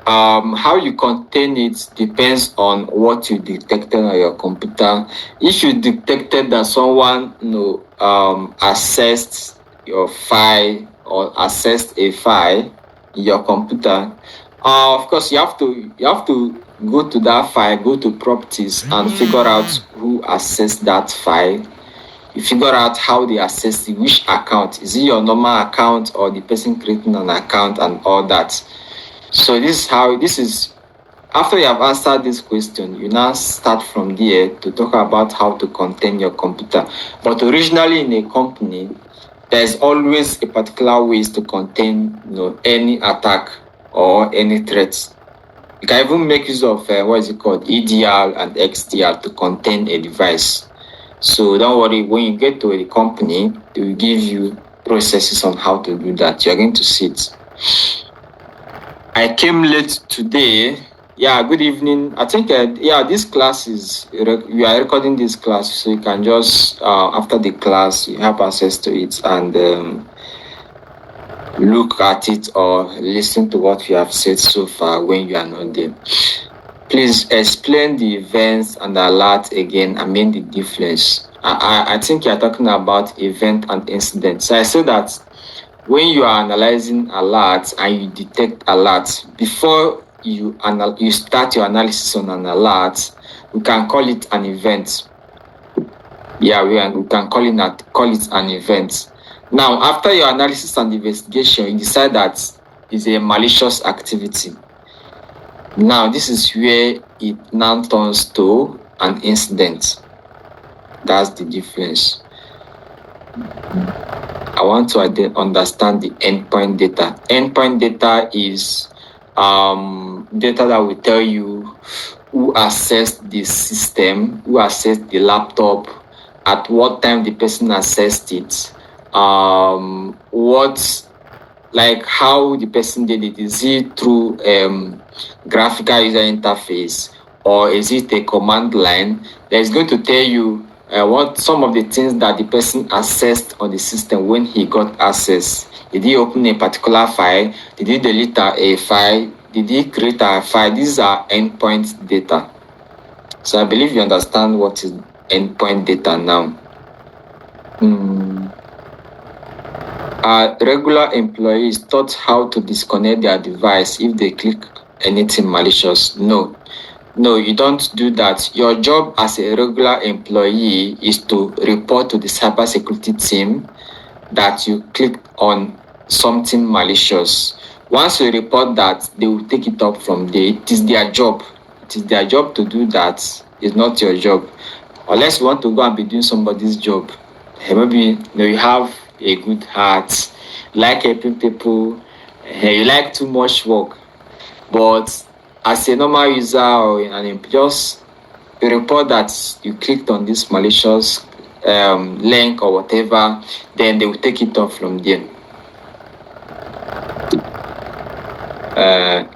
How you contain it depends on what you detected on your computer. If you detected that someone accessed your file or accessed a file in your computer, of course you have to go to that file, go to properties and figure out who accessed that file. You figure out how they access it, which account. Is it your normal account or the person creating an account and all that? So this is after you have answered this question, you now start from there to talk about how to contain your computer. But originally in a company, there's always a particular ways to contain any attack or any threats. You can even make use of EDR and XDR to contain a device. So don't worry, when you get to a company, they will give you processes on how to do that. You're going to see it. I came late today. Yeah, good evening. I think, this class is, we are recording this class, so you can just, after the class, you have access to it and look at it or listen to what you have said so far when you are not there. Please explain the events and alert again. I mean the difference. I think you're talking about event and incident. So I said that when you are analyzing alerts and you detect alerts, before you start your analysis on an alert, we can call it an event. Yeah, we can call it an event. Now, after your analysis and investigation, you decide that it's a malicious activity. Now, this is where it now turns to an incident. That's the difference. I want to understand the endpoint data. Endpoint data is data that will tell you who accessed the system, who accessed the laptop, at what time the person accessed it, how the person did it. Is it through graphical user interface or is it a command line? That is going to tell you what some of the things that the person accessed on the system when he got access. Did he open a particular file? Did he delete a file? Did he create a file? These are endpoint data. So I believe you understand what is endpoint data now. Are regular employees taught how to disconnect their device if they click anything malicious? No, you don't do that. Your job as a regular employee is to report to the cybersecurity team that you clicked on something malicious. Once you report that, they will take it up from there. It is their job. It is their job to do that. It's not your job. Unless you want to go and be doing somebody's job. Maybe you have a good heart, like helping people, you like too much work. But as a normal user or just report that you clicked on this malicious link or whatever, then they will take it off from there.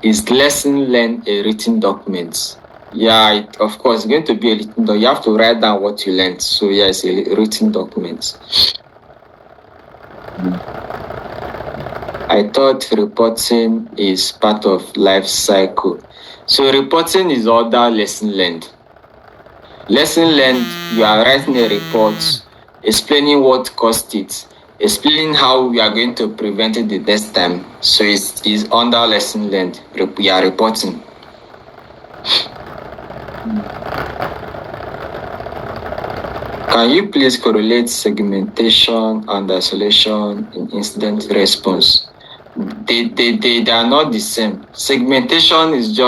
Is lesson learned a written document? Yeah, of course, it's going to be a written document. You have to write down what you learned. So yeah, it's a written document. I thought reporting is part of life cycle. So reporting is other lesson learned. Lesson learned, you are writing a report, explaining what caused it, explaining how we are going to prevent it the next time. So it is under lesson learned. We are reporting. Can you please correlate segmentation and isolation in incident response? They are not the same. Segmentation is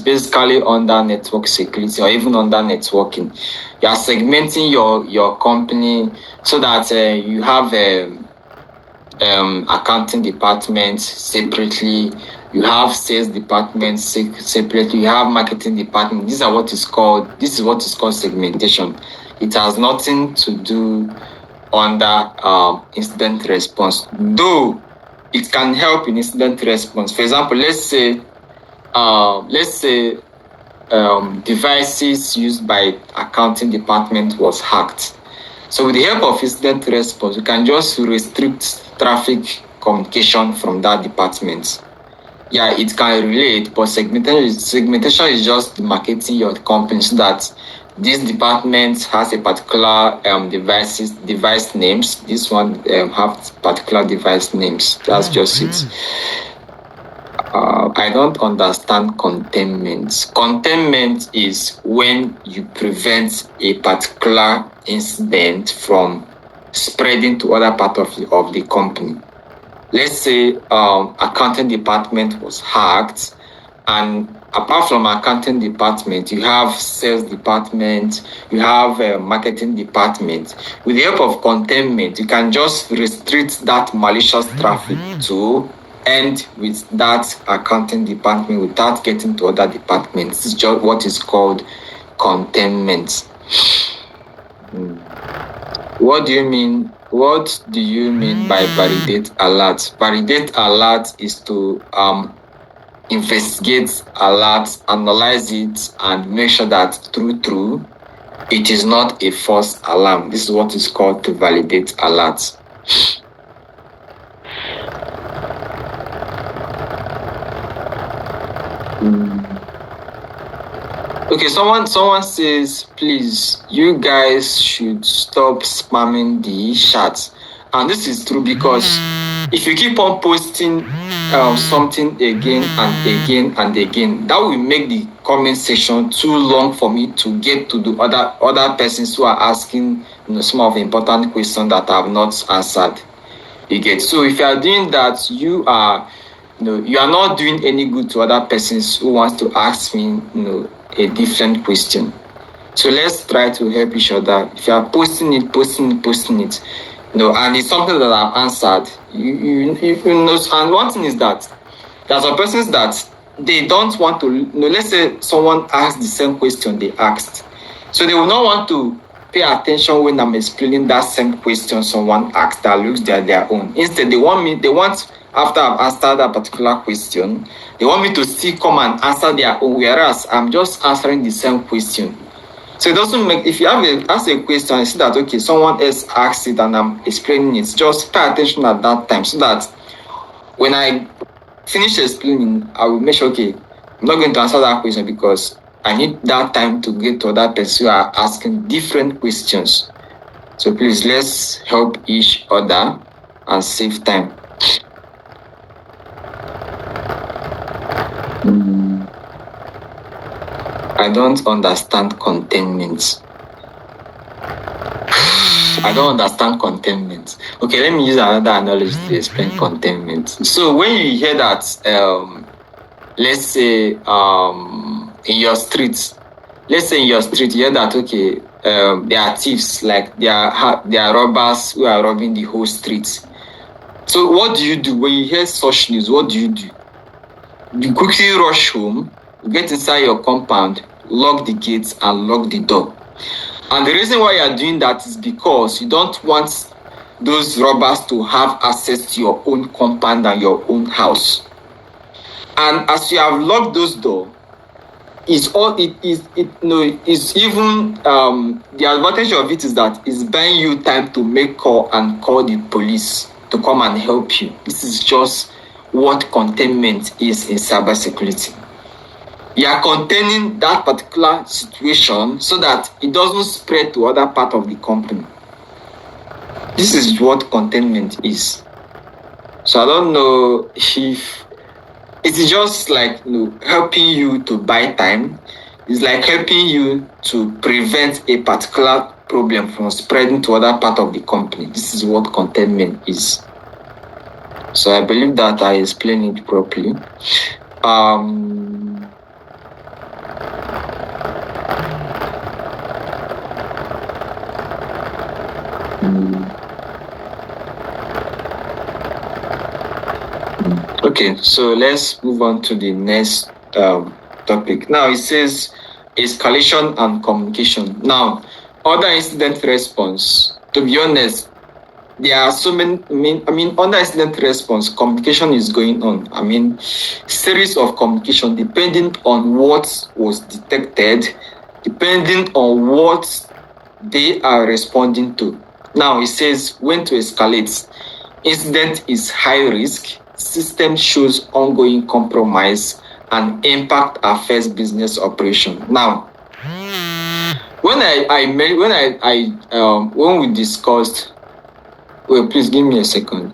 basically under network security or even under networking. You are segmenting your company so that you have accounting department separately, you have sales department separately, you have marketing department. This is what is called segmentation. It has nothing to do under incident response, though it can help in incident response. For example, let's say devices used by accounting department was hacked. So with the help of incident response, you can just restrict traffic communication from that department. Yeah, it can relate, but segmentation is just marketing your company so that this department has a particular device names. This one have particular device names. That's just it. I don't understand containment. Containment is when you prevent a particular incident from spreading to other part of the company. Let's say accounting department was hacked, and apart from accounting department, you have sales department, you have marketing department. With the help of containment, you can just restrict that malicious traffic to end with that accounting department without getting to other departments. It's just what is called containment. What do you mean? What do you mean by validate alert? Validate alert is to investigate alert, analyze it, and make sure that through it is not a false alarm. This is what is called to validate alert. Okay, someone says, please, you guys should stop spamming the chat. And this is true because if you keep on posting something again and again and again, that will make the comment section too long for me to get to the other persons who are asking some of the important questions that I have not answered. You get. So if you are doing that, you are not doing any good to other persons who wants to ask me a different question. So let's try to help each other. If you are posting it, and it's something that I've answered, you know. And one thing is that there are some persons that they don't want to. Let's say someone asked the same question they asked, so they will not want to pay attention when I'm explaining that same question someone asked that looks like their own. Instead, they want after I've answered that particular question, they want me to still come and answer their own, whereas I'm just answering the same question. So it doesn't make, if you ask a question and see that, okay, someone else asked it and I'm explaining it, just pay attention at that time so that when I finish explaining, I will make sure, okay, I'm not going to answer that question because I need that time to get to other person who are asking different questions. So please, let's help each other and save time. I don't understand containment. I don't understand containment. Okay, let me use another analogy to explain containment. So when you hear that, let's say in your street, you hear that, okay, there are thieves, like there are robbers who are robbing the whole street. So what do you do when you hear such news? What do? You quickly rush home, get inside your compound, lock the gates and lock the door. And the reason why you are doing that is because you don't want those robbers to have access to your own compound and your own house. And as you have locked those doors, the advantage of it is that it's buying you time to make call and call the police to come and help you. This is just what containment is in cybersecurity. You are containing that particular situation so that it doesn't spread to other part of the company. This is what containment is. So I don't know if it is just like helping you to buy time. It's like helping you to prevent a particular problem from spreading to other part of the company. This is what containment is. So I believe that I explained it properly. Okay, so let's move on to the next topic. Now it says escalation and communication. Now, other incident response, to be honest, there are so many, under incident response, communication is going on. Series of communication depending on what was detected, depending on what they are responding to. Now it says when to escalate. Incident is high risk, system shows ongoing compromise, and impact affects business operation. Now, when we discussed, well, please give me a second.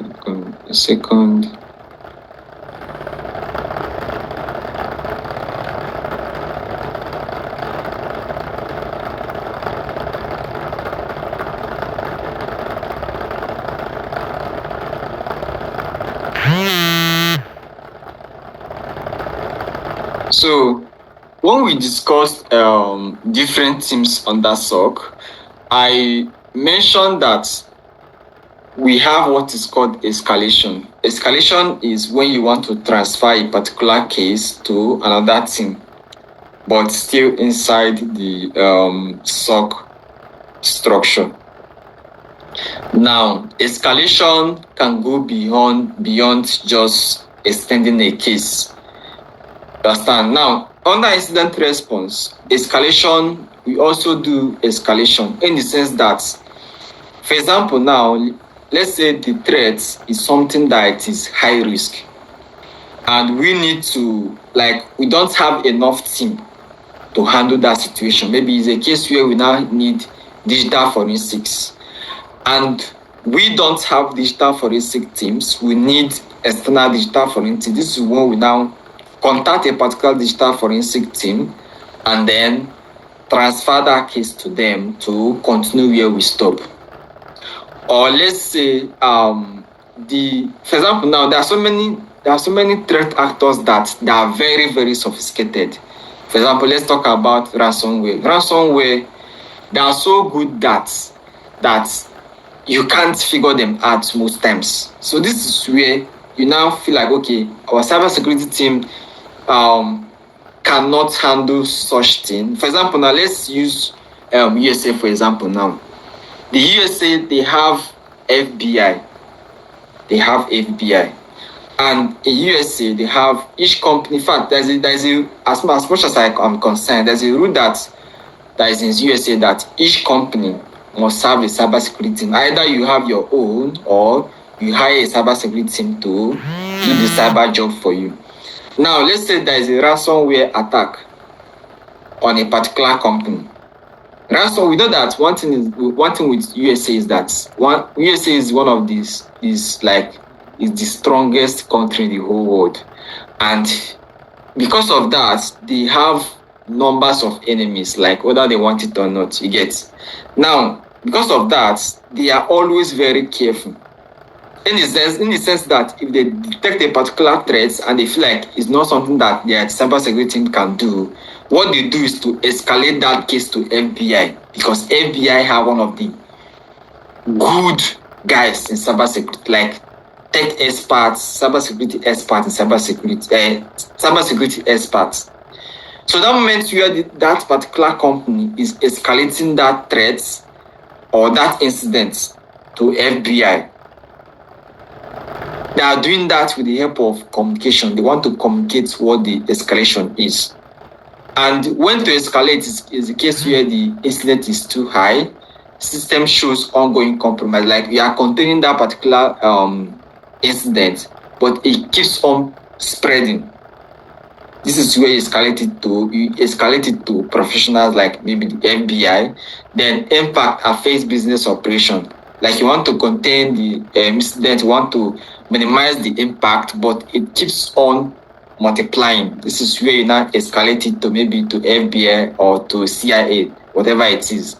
So when we discussed different teams under SOC, I mentioned that we have what is called escalation. escalation is when you want to transfer a particular case to another team, but still inside the SOC structure. Now, escalation can go beyond just extending a case. Understand? Now, under incident response, escalation, we also do escalation in the sense that, for example, now, let's say the threat is something that is high risk, and we need to, we don't have enough team to handle that situation. Maybe it's a case where we now need digital forensics, and we don't have digital forensic teams. We need external digital forensics. This is when we now contact a particular digital forensic team and then transfer that case to them to continue where we stop. Or let's say, for example, now there are so many threat actors that are very, very sophisticated. For example, let's talk about ransomware. Ransomware, they are so good that you can't figure them out most times. So this is where you now feel like, okay, our cybersecurity team cannot handle such thing. For example, now let's use USA for example. Now, the USA, they have FBI. They have FBI. And in USA, they have each company. In fact, there's a as much as I am concerned, there's a rule that is in USA that each company must have a cybersecurity team. Either you have your own or you hire a cybersecurity team to do the cyber job for you. Now, let's say there is a ransomware attack on a particular company. We know that one thing with USA is that USA is one of these is the strongest country in the whole world, and because of that, they have numbers of enemies, like whether they want it or not. You get? Now, because of that, they are always very careful. In the sense that if they detect a particular threat and they feel like it's not something that their cybersecurity team can do, what they do is to escalate that case to FBI, because FBI have one of the good guys in cybersecurity, like tech experts, cybersecurity experts, and cybersecurity experts. So that moment where that particular company is escalating that threat or that incident to FBI, they are doing that with the help of communication. They want to communicate what the escalation is. And when to escalate is the case where the incident is too high, system shows ongoing compromise, like we are containing that particular incident, but it keeps on spreading. This is where you escalate it to professionals like maybe the FBI. Then impact affects business operation. Like you want to contain the incident, you want to minimize the impact, but it keeps on multiplying. This is where you now escalate it to maybe to FBI or to CIA, whatever it is.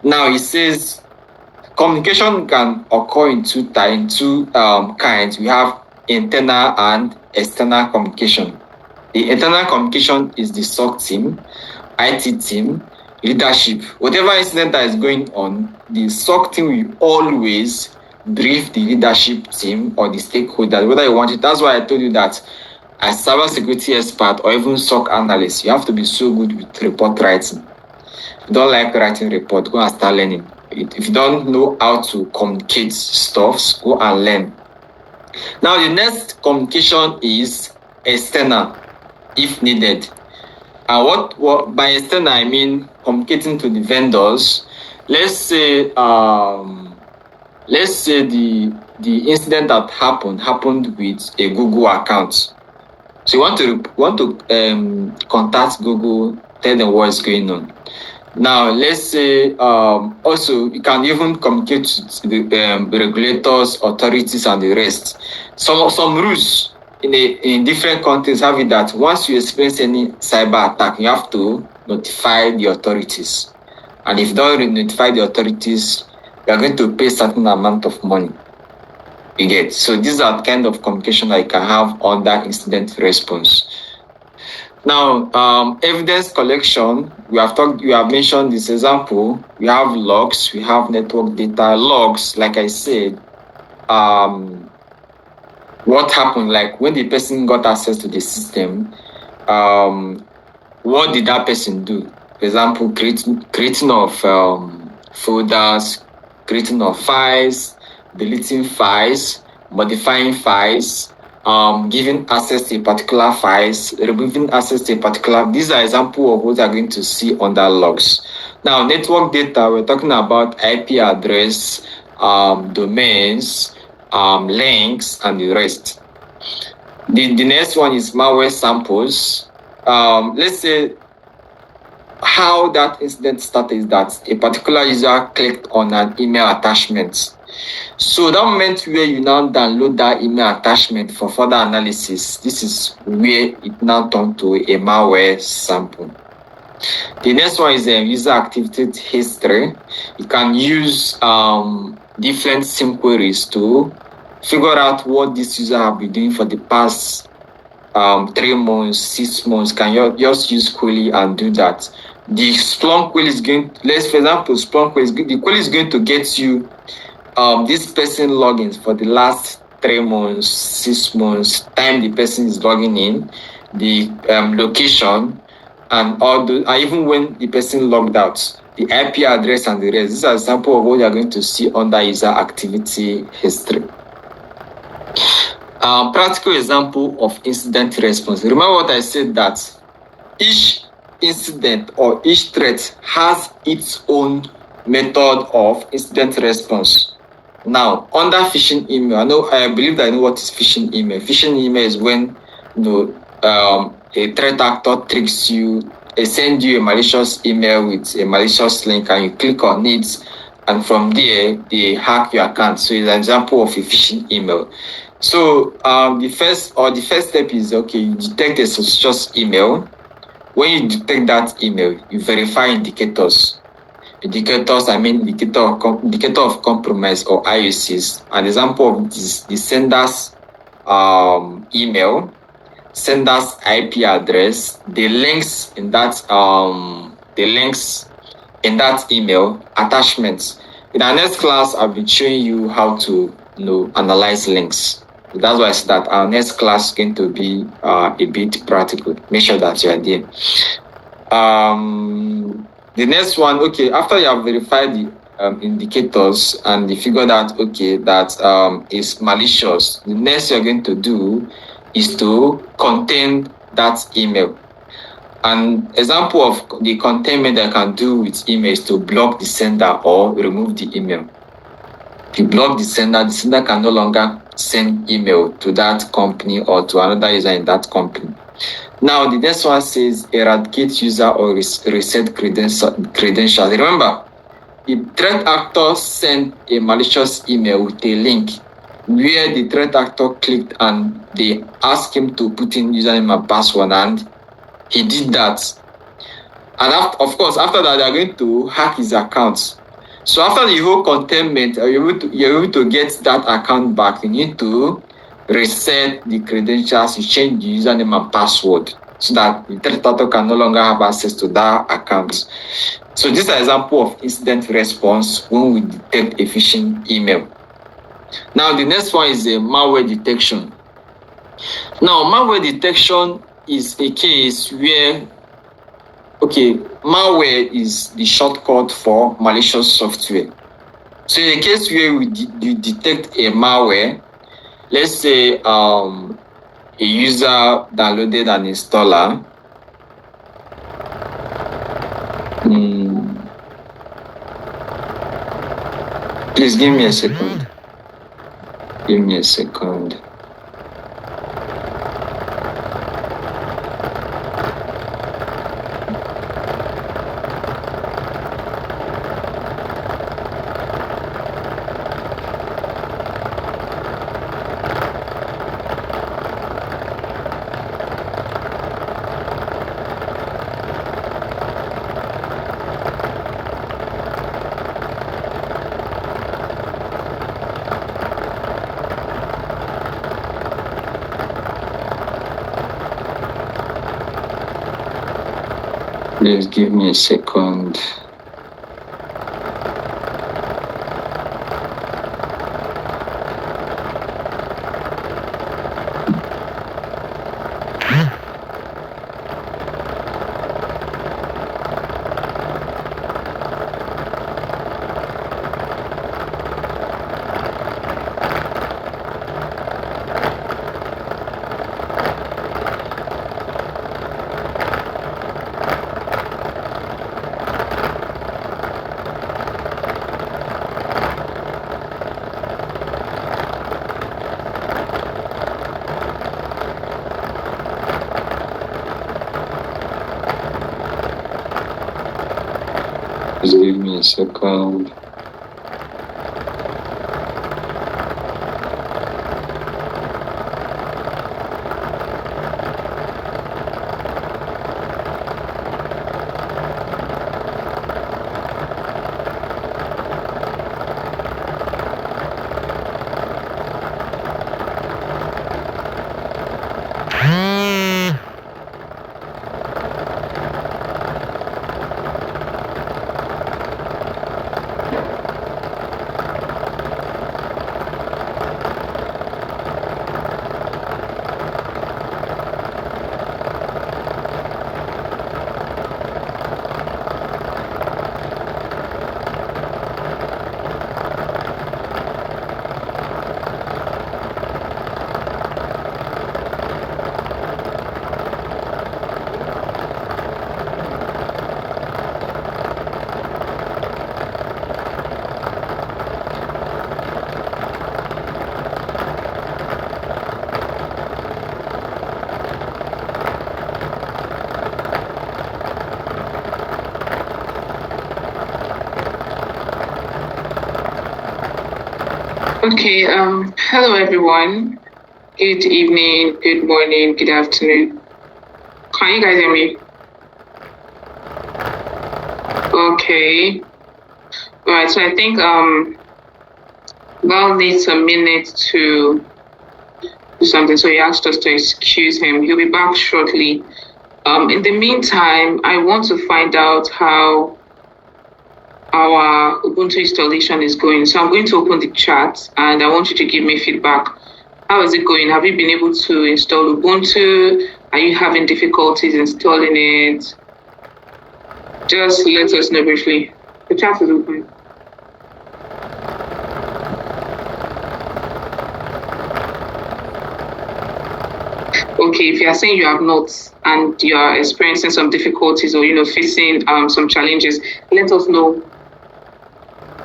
Now it says communication can occur in two kinds. We have internal and external communication. The internal communication is the SOC team, IT team, leadership. Whatever incident that is going on, the SOC team will always brief the leadership team or the stakeholders, whether you want it. That's why I told you that as cybersecurity expert or even SOC analyst, you have to be so good with report writing. If you don't like writing report, go and start learning. If you don't know how to communicate stuff, go and learn. Now, the next communication is external, if needed. And what by external I mean communicating to the vendors. Let's say the incident that happened with a Google account. So you want to contact Google, tell them what's going on. Now, let's say also you can even communicate to the regulators, authorities, and the rest. Some rules in different countries have it that once you experience any cyber attack, you have to notify the authorities. And if you don't notify the authorities, you are going to pay a certain amount of money. You get? So these are the kind of communication that you can have under incident response. Now, evidence collection, we have mentioned this example. We have logs, we have network data. Logs, like I said, what happened, like when the person got access to the system, what did that person do? For example, creating of folders, creating of files, deleting files, modifying files, giving access to a particular files, removing access to a particular. These are examples of what you are going to see under logs. Now, network data, we're talking about IP address, domains, links, and the rest. The next one is malware samples. Let's say how that incident started is that a particular user clicked on an email attachment. So that moment where you now download that email attachment for further analysis, this is where it now turned to a malware sample. The next one is user activity history. You can use different SIM queries to figure out what this user have been doing for the past 3 months, 6 months. Can you just use query and do that? The Splunk query is going, let's for example, Splunk query, the query is going to get you this person logins for the last 3 months, 6 months, time the person is logging in, the location, and all the, even when the person logged out, the IP address and the rest. This is an example of what you are going to see under user activity history. Practical example of incident response. Remember what I said, that each incident or each threat has its own method of incident response. Now, under phishing email, I believe that I know what is phishing email. Phishing email is when a threat actor tricks you, they send you a malicious email with a malicious link, and you click on it, and from there they hack your account. So it's an example of a phishing email. So the first step is, okay, you detect a suspicious email. When you detect that email, you verify indicators. I mean indicator of compromise or IOCs. An example of this, the sender's email, sender's IP address, the links in that email, attachments. In our next class, I'll be showing you how to analyze links. That's why I said that our next class is going to be a bit practical. Make sure that you are there. The next one, okay, after you have verified the indicators and you figured out, okay, that is malicious, the next you're going to do is to contain that email. An example of the containment I can do with email is to block the sender or remove the email. If you block the sender can no longer send email to that company or to another user in that company. Now, the next one says eradicate user or reset credentials. Remember, the threat actor sent a malicious email with a link where the threat actor clicked and they asked him to put in username and password, and he did that. And of course, after that, they're going to hack his account. So after the whole containment, you're able to get that account back. You need to reset the credentials, you change the username and password so that the threat actor can no longer have access to that account. So this is an example of incident response when we detect a phishing email. Now the next one is a malware detection. Now malware detection is a case where, okay, malware is the shortcut for malicious software. So in a case where you detect a malware, let's say a user downloaded an installer. Please give me a second. Give me a second. Please give me a second. Just give me a second. Okay, hello everyone. Good evening, good morning, good afternoon. Can you guys hear me? Okay. All right, so I think Val needs a minute to do something, so he asked us to excuse him. He'll be back shortly. In the meantime, I want to find out how our Ubuntu installation is going. So I'm going to open the chat and I want you to give me feedback. How is it going? Have you been able to install Ubuntu? Are you having difficulties installing it? Just let us know briefly. The chat is open. Okay, if you are saying you have not and you are experiencing some difficulties or facing some challenges, let us know.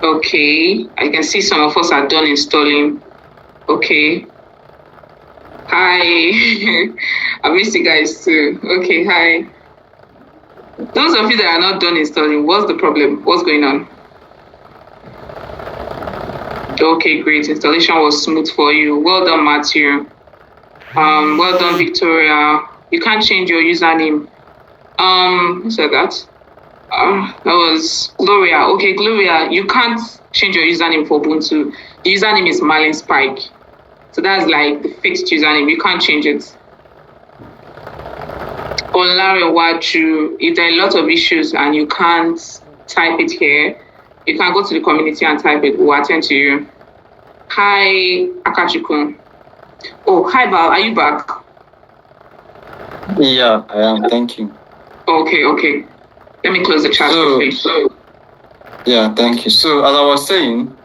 Okay, I can see some of us are done installing. Okay. Hi. I missed you guys too. Okay, hi. Those of you that are not done installing, what's the problem? What's going on? Okay, great. Installation was smooth for you. Well done, Matthew. Well done, Victoria. You can't change your username. Who said that? That was Gloria. Okay, Gloria, you can't change your username for Ubuntu. The username is Marlin Spike. So that's like the fixed username. You can't change it. Olarewaju, if there are a lot of issues and you can't type it here, you can go to the community and type it. We'll attend to you. Hi, Akachukwu. Oh, hi, Val. Are you back? Yeah, I am. Thank you. Okay. Let me close the chat quickly. Yeah, thank you. So, as I was saying,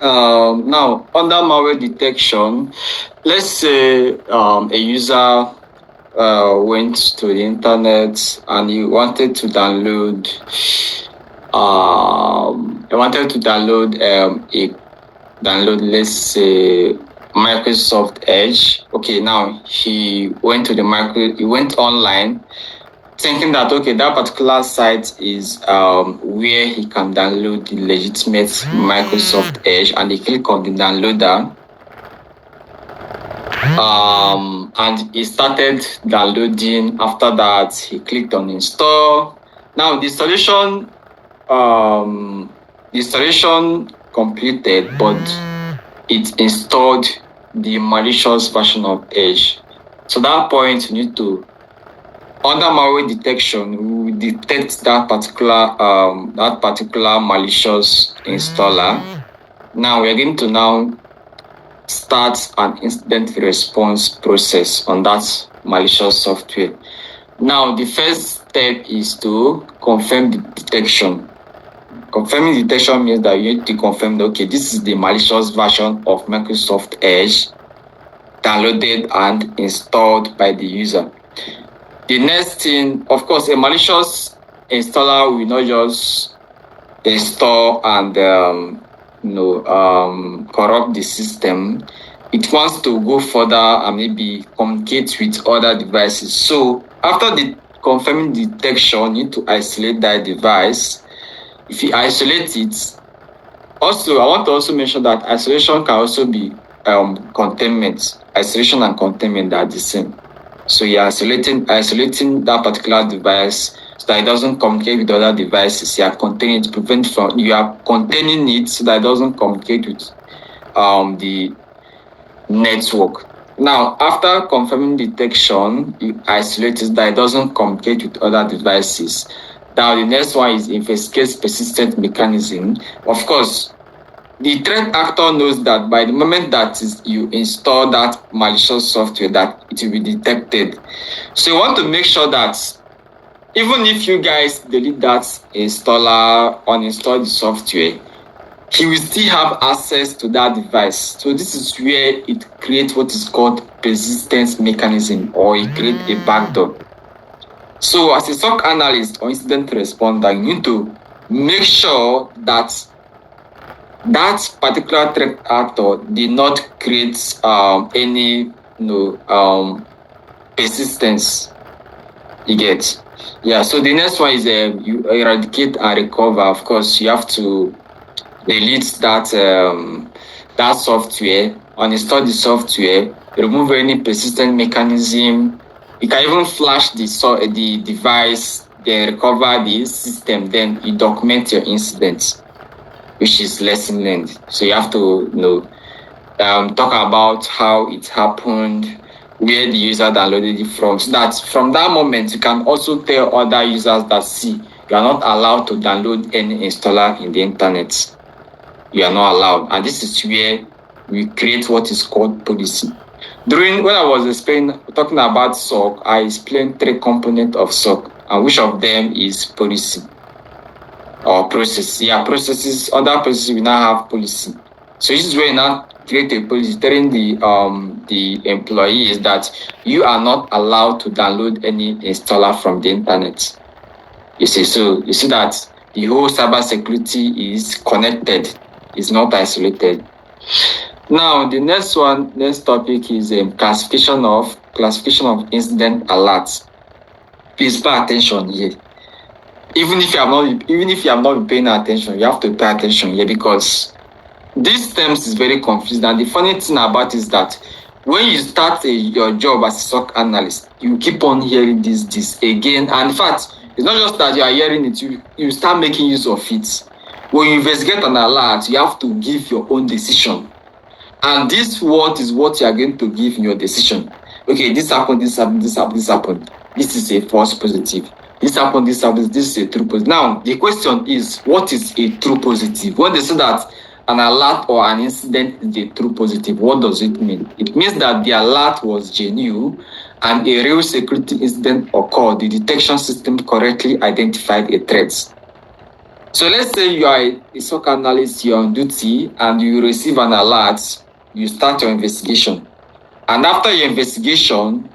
now under malware detection, let's say a user went to the internet and he wanted to download let's say Microsoft Edge. Okay, now he went online thinking that okay, that particular site is where he can download the legitimate Microsoft Edge, and he click on the downloader. And he started downloading. After that, he clicked on install. Now the installation completed, but it installed the malicious version of Edge. So that point, you need to, under malware detection, we will detect that particular malicious installer. Now we're going to start an incident response process on that malicious software. Now, the first step is to confirm the detection. Confirming detection means that you need to confirm that, okay, this is the malicious version of Microsoft Edge downloaded and installed by the user. The next thing, of course, a malicious installer will not just install and corrupt the system. It wants to go further and maybe communicate with other devices. So after the confirming detection, you need to isolate that device. if you isolate it, also I want to also mention that isolation can also be containment. Isolation and containment are the same. So you're isolating that particular device so that it doesn't communicate with other devices. You are containing it, you are containing it so that it doesn't communicate with the network. Now, after confirming detection, you isolate it so that it doesn't communicate with other devices. Now, the next one is investigate persistent mechanism. Of course, the threat actor knows that by the moment that you install that malicious software, that it will be detected. So you want to make sure that even if you guys delete that installer, uninstall the software, he will still have access to that device. So this is where it creates what is called persistence mechanism, or it creates a backdoor. So as a SOC analyst or incident responder, you need to make sure that that particular threat actor did not create any persistence. You get. Yeah, so the next one is you eradicate and recover. Of course, you have to delete that software, uninstall the software, remove any persistent mechanism. You can even flash the device, then recover the system, then you document your incidents, which is lesson learned. So you have to talk about how it happened, where the user downloaded it from, so that from that moment you can also tell other users that, see, you are not allowed to download any installer in the internet. You are not allowed. And this is where we create what is called policy. When I was talking about SOC, I explained 3 components of SOC, and which of them is policy or process. Yeah, processes, other processes will now have policy. So this is where you now create a policy telling the employees that you are not allowed to download any installer from the internet. You see that the whole cybersecurity is connected, is not isolated. Now the next topic is classification of incident alerts. Please pay attention here. Even if you have not been paying attention, you have to pay attention here, because these terms is very confusing. And the funny thing about it is that when you start your job as a SOC analyst, you keep on hearing this again. And in fact, it's not just that you are hearing it, you start making use of it. When you investigate an alert, you have to give your own decision. And this word is what you are going to give in your decision. Okay, this happened, this happened, this happened, this happened. This is a false positive. This happened, this happened, this is a true positive. Now, the question is, what is a true positive? When they say that an alert or an incident is a true positive, what does it mean? It means that the alert was genuine and a real security incident occurred. The detection system correctly identified a threat. So let's say you are a SOC analyst, you're on duty, and you receive an alert, you start your investigation. And after your investigation,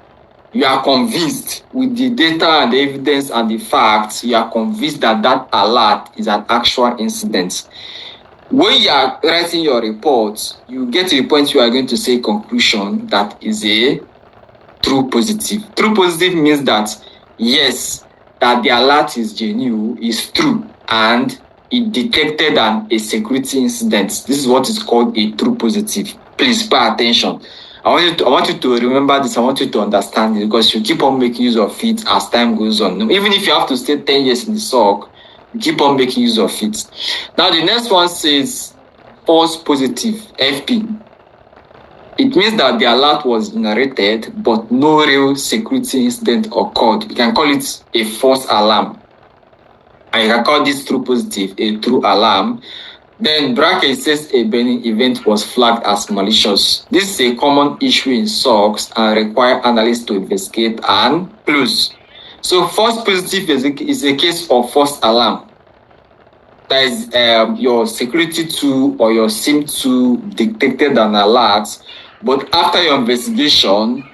you are convinced with the data and the evidence and the facts, you are convinced that that alert is an actual incident. When you are writing your report, you get to the point you are going to say conclusion that is a true positive. True positive means that, yes, that the alert is genuine, is true, and it detected a security incident. This is what is called a true positive. Please pay attention. I want you to remember this. I want you to understand it, because you keep on making use of it as time goes on. Even if you have to stay 10 years in the SOC, you keep on making use of it. Now, the next one says false positive, FP. It means that the alert was generated, but no real security incident occurred. You can call it a false alarm. And you can call this true positive a true alarm. Then bracket says a burning event was flagged as malicious. This is a common issue in SOCs and require analysts to investigate and close. So false positive is a case of false alarm. That is your security tool or your SIM tool detected an alert, but after your investigation,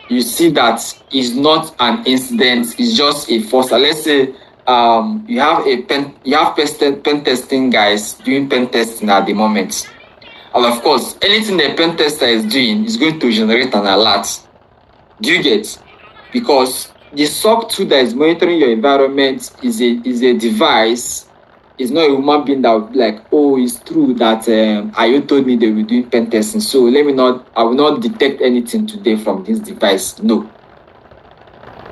you see that it's not an incident, it's just a false. Let's say you have pen testing guys doing pen testing at the moment. And of course, anything the pen tester is doing is going to generate an alert. Do you get? Because the SOC tool that is monitoring your environment is a device it's not a human being that would be like, oh, it's true that Ayo told me they were doing pen testing, so I will not detect anything today from this device. No.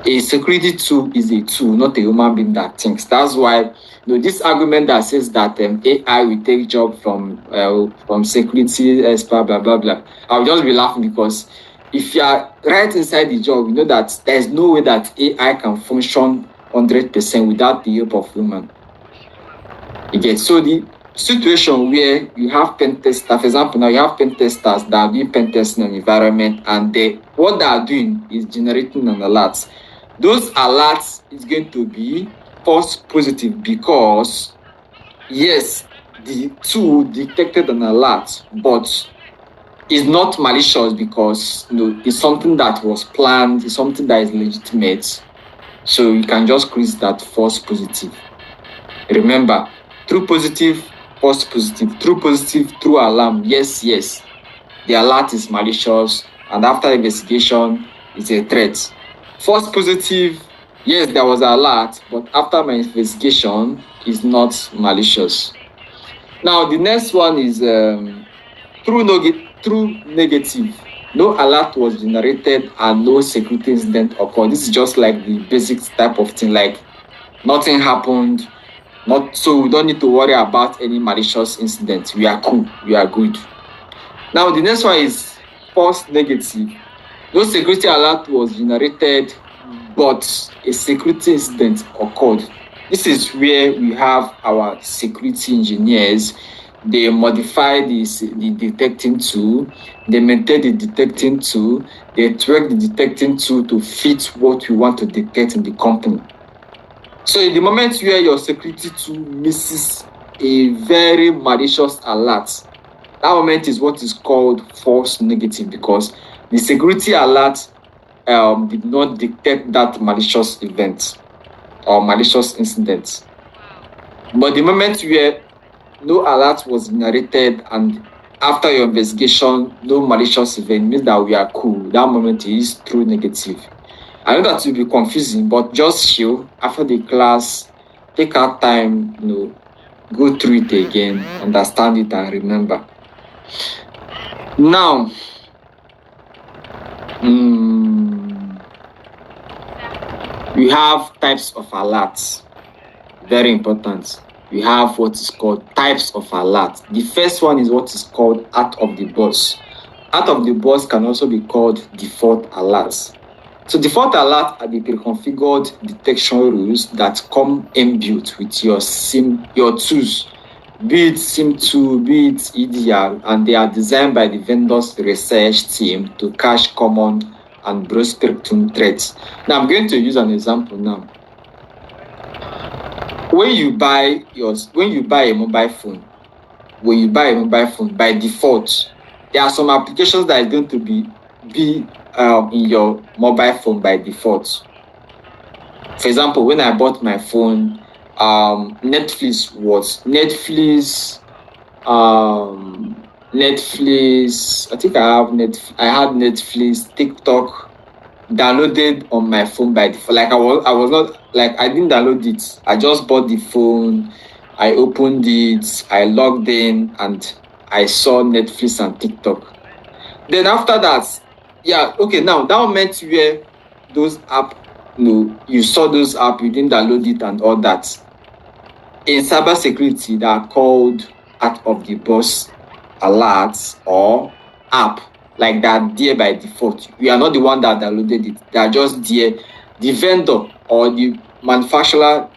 A security tool is a tool, not a human being that thinks. That's why this argument that says that AI will take job from security expert, blah blah blah. I'll just be laughing because if you are right inside the job, you know that there's no way that AI can function 100% without the help of human. Again, so the situation where you have pen testers, for example, now you have pen testers that are doing pen testing on environment, and what they are doing is generating an alert. Those alerts is going to be false positive because yes, the tool detected an alert, but it's not malicious because it's something that was planned, it's something that is legitimate. So you can just create that false positive. Remember, true positive, false positive, true positive, true alarm. Yes, the alert is malicious, and after investigation, it's a threat. False positive, yes, there was an alert, but after my investigation, it's not malicious. Now, the next one is true negative. No alert was generated and no security incident occurred. This is just like the basic type of thing, like nothing happened, so we don't need to worry about any malicious incident. We are cool, we are good. Now, the next one is false negative. No security alert was generated, but a security incident occurred. This is where we have our security engineers. They modify the detecting tool, they maintain the detecting tool, they tweak the detecting tool to fit what we want to detect in the company. So in the moment where your security tool misses a very malicious alert, that moment is what is called false negative, because the security alert did not detect that malicious event or malicious incident. But the moment where no alert was generated and after your investigation, no malicious event, means that we are cool. That moment is true negative. I know that will be confusing, but just chill after the class, take out time, go through it again, understand it, and remember. Now, we have types of alerts. Very important. We have what is called types of alerts. The first one is what is called out of the box. Out of the box can also be called default alerts. So default alert are the pre-configured detection rules that come inbuilt with your tools, be it SIM2, be it EDR, and they are designed by the vendor's research team to catch common and broad spectrum threats. Now I'm going to use an example now. When you buy a mobile phone, by default, there are some applications that are going to be in your mobile phone by default. For example, when I bought my phone, Netflix, I think I had Netflix, TikTok downloaded on my phone by default. Like I was not, like I didn't download it. I just bought the phone, I opened it, I logged in, and I saw Netflix and TikTok. Then after that, now that meant where those apps, you saw those apps, you didn't download it and all that. In cybersecurity, they are called out of the box alerts or app, like that there by default. We are not the one that downloaded it. They are just there. The vendor or the manufacturer,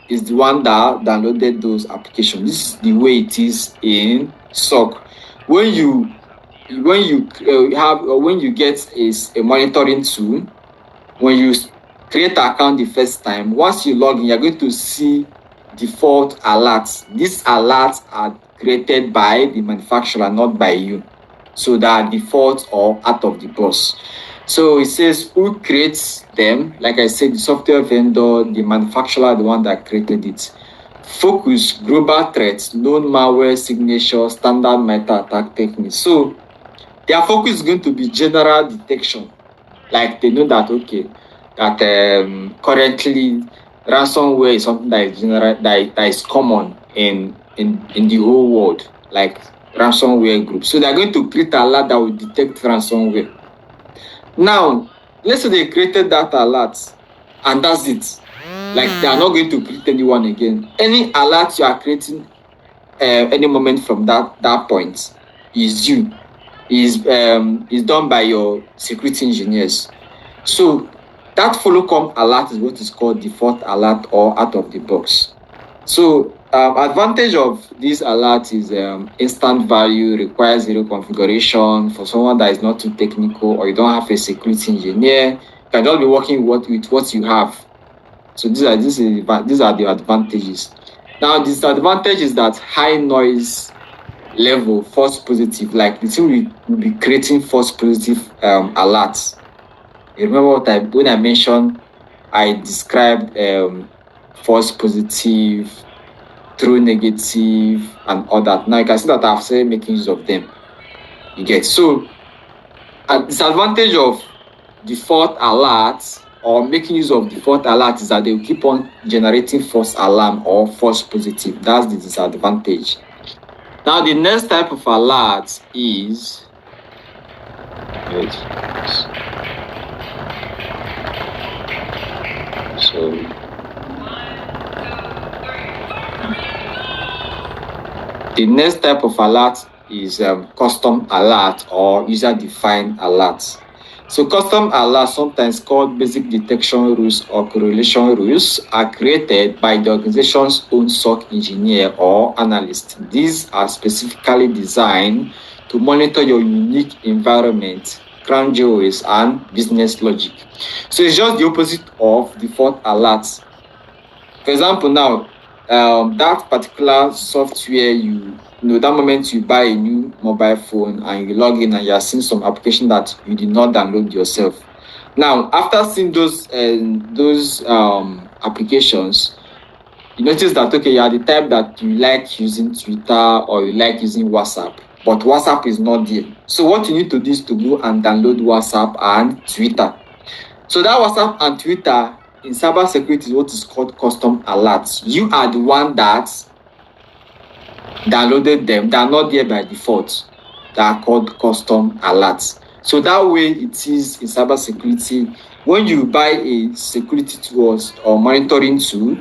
is the one that downloaded those applications. This is the way it is in SOC. When you get a monitoring tool, when you create an account the first time, once you log in, you're going to see default alerts. These alerts are created by the manufacturer, not by you. So they are default or out of the box. So it says who creates them. Like I said, the software vendor, the manufacturer, the one that created it. Focus, global threats, known malware, signature, standard meta attack techniques. So their focus is going to be general detection. Like they know that, okay, that currently ransomware is something that is general, that is common in the whole world, like ransomware groups. So they're going to create an alert that will detect ransomware. Now, let's say they created that alert and that's it. Like they are not going to create anyone again. Any alert you are creating any moment from that point is done by your security engineers. So that follow come alert is what is called default alert or out of the box. So advantage of this alert is instant value, requires zero configuration. For someone that is not too technical or you don't have a security engineer, you can just be working with what you have. So these are the advantages. Now, the disadvantage is that high noise level, false positive, like the thing will be creating false positive alerts. You remember when I mentioned, I described false positive, true negative, and all that. Now you can see that I've started making use of them. You get so a disadvantage of default alerts or making use of default alerts is that they will keep on generating false alarm or false positive. That's the disadvantage. Now the next type of alert is the next type of alert is custom alert or user-defined alerts. So custom alerts, sometimes called basic detection rules or correlation rules, are created by the organization's own SOC engineer or analyst. These are specifically designed to monitor your unique environment, crown jewels, and business logic. So it's just the opposite of default alerts. For example, now, that particular software that moment you buy a new mobile phone and you log in and you are seeing some application that you did not download yourself. Now, after seeing those applications, you notice that okay, you are the type that you like using Twitter or you like using WhatsApp, but WhatsApp is not there. So what you need to do is to go and download WhatsApp and Twitter. So that WhatsApp and Twitter in cybersecurity is what is called custom alerts. You are the one that downloaded them. They are not there by default. They are called custom alerts. So that way it is in cybersecurity. When you buy a security tools or monitoring tool,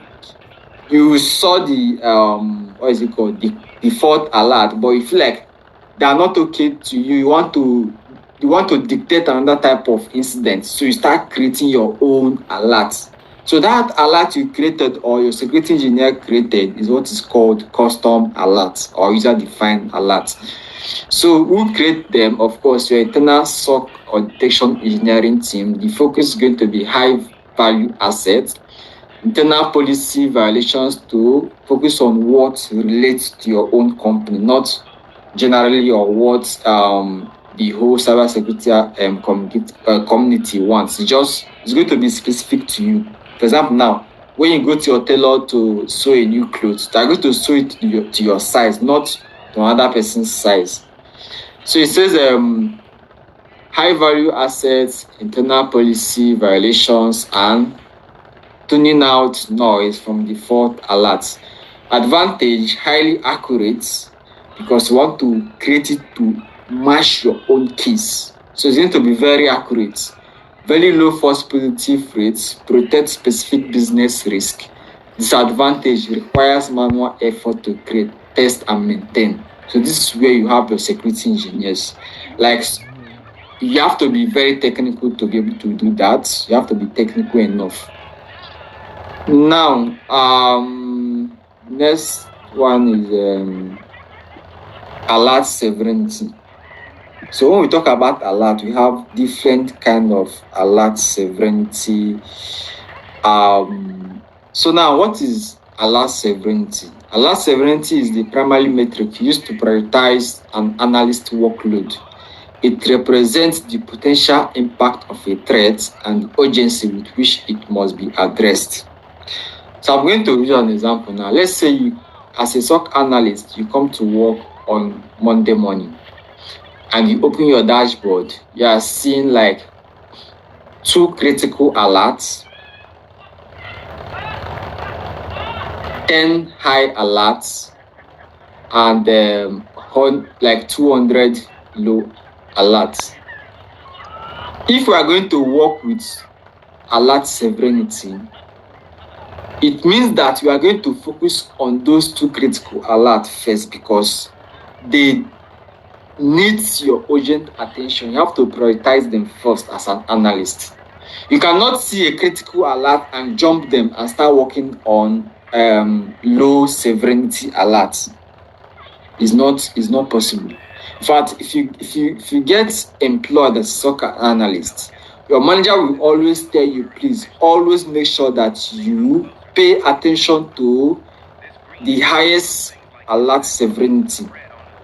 you saw the the default alert, but you feel like they are not okay to you. You want to dictate another type of incident, so you start creating your own alerts. So that alert you created or your security engineer created is what is called custom alerts or user-defined alerts. So who create them? Of course, your internal SOC or detection engineering team. The focus is going to be high value assets, internal policy violations to focus on what relates to your own company, not generally or what the whole cybersecurity community wants. It's going to be specific to you. For example, now when you go to your tailor to sew a new clothes, they're going to sew it to your size, not to another person's size. So it says high value assets, internal policy violations, and tuning out noise from default alerts. Advantage, highly accurate, because you want to create it to match your own keys. So it's going to be very accurate. Very low false positive rates, protect specific business risk. Disadvantage, requires manual effort to create, test, and maintain. So this is where you have your security engineers. Like, you have to be very technical to be able to do that. You have to be technical enough. Now, next one is alert severity. So when we talk about alert, we have different kind of alert severity. So now, what is alert severity? Alert severity is the primary metric used to prioritize an analyst workload. It represents the potential impact of a threat and the urgency with which it must be addressed. So I'm going to use an example now. Let's say you, as a SOC analyst, you come to work on Monday morning and you open your dashboard. You are seeing like 2 critical alerts, 10 high alerts and like 200 low alerts. If we are going to work with alert sovereignty, it means that we are going to focus on those two critical alerts first because they need your urgent attention. You have to prioritize them first as an analyst. You cannot see a critical alert and jump them and start working on low sovereignty alerts. It's not possible. In fact, if you get employed as a soccer analyst, your manager will always tell you, please always make sure that you pay attention to the highest alert sovereignty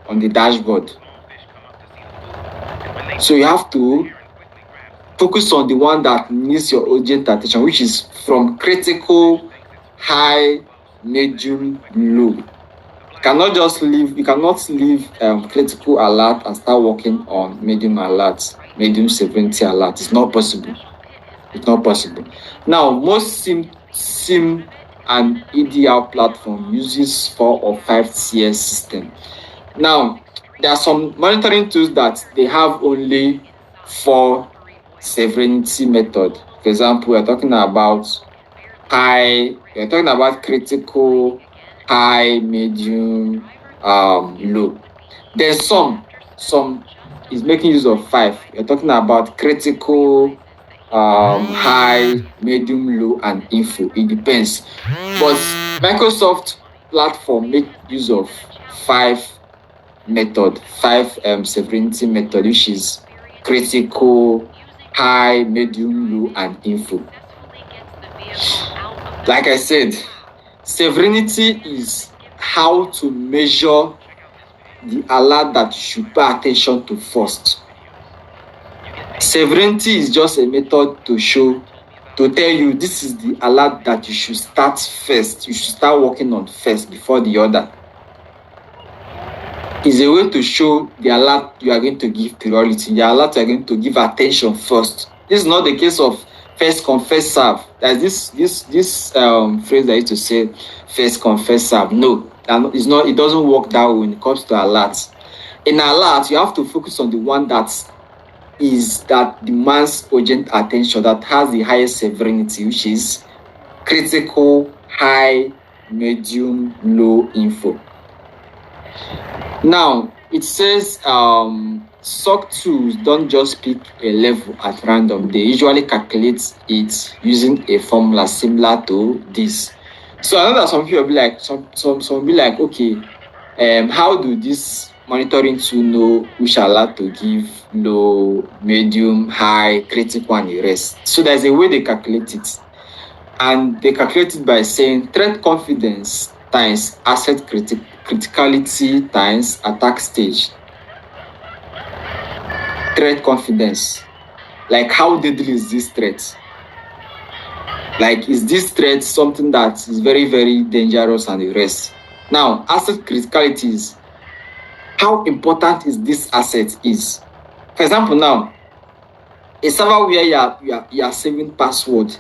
on the dashboard. So you have to focus on the one that needs your urgent attention, which is from critical, high, medium, low. You cannot leave critical alert and start working on medium alert, medium severity alert. It's not possible. Now, most SIM and EDR platform uses 4 or 5 CS system. Now, there are some monitoring tools that they have only 4 sovereignty method. For example, we're talking about critical, high, medium, low. There's some is making use of 5. You're talking about critical, high, medium, low, and info. It depends. But Microsoft platform make use of 5 sovereignty method, which is critical, high, medium, low, and info. Like I said, sovereignty is how to measure the alert that you should pay attention to first. Sovereignty is just a method to tell you this is the alert that you should start first. You should start working on first before the other. It's a way to show the alert you are going to give priority, the alert you are going to give attention first. This is not the case of first come first serve. There's this phrase that I used to say, first come first serve. No, it's not. It doesn't work that way when it comes to alerts. In alert, you have to focus on the one that demands urgent attention, that has the highest severity, which is critical, high, medium, low info. Now, it says SOC tools don't just pick a level at random. They usually calculate it using a formula similar to this. So I know that some people will be like, some will be like, okay, how do this monitoring tool know which alert to give, low, medium, high, critical, and the rest? So there's a way they calculate it. And they calculate it by saying threat confidence times asset criticality times attack stage. Threat confidence. Like, how deadly is this threat? Like, is this threat something that is very, very dangerous and the rest? Now, asset criticality is how important is this asset is. For example, now, a server where you are saving password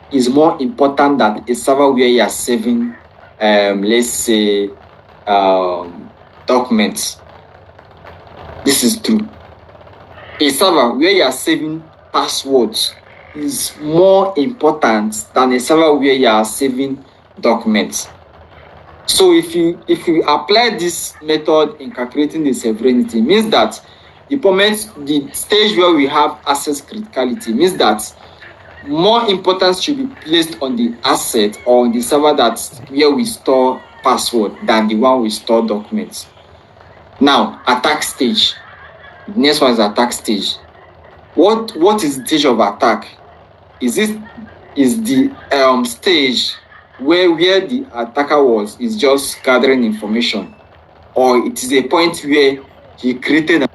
is more important than a server where you are saving, let's say, documents. This is true. A server where you are saving passwords is more important than a server where you are saving documents. So if you apply this method in calculating the sovereignty, means that the stage where we have access criticality means that more importance should be placed on the asset or on the server where we store password than the one we store documents. Now, attack stage. The next one is attack stage. What is the stage of attack? Is the stage where the attacker is just gathering information, or it is a point where he created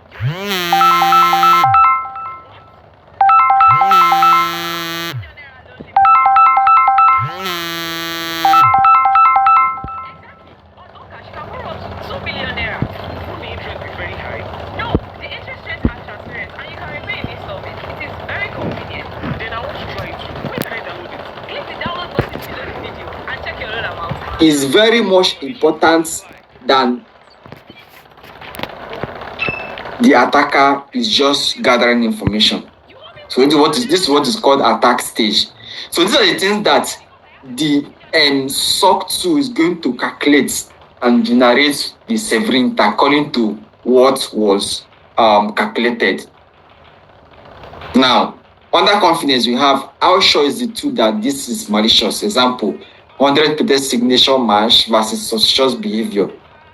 is very much important than the attacker is just gathering information. So this is what is called attack stage. So these are the things that the SOC 2 is going to calculate and generate the severity according to what was calculated. Now, under confidence, we have how sure is the tool that this is malicious. Example, 100% signature match versus suspicious behavior.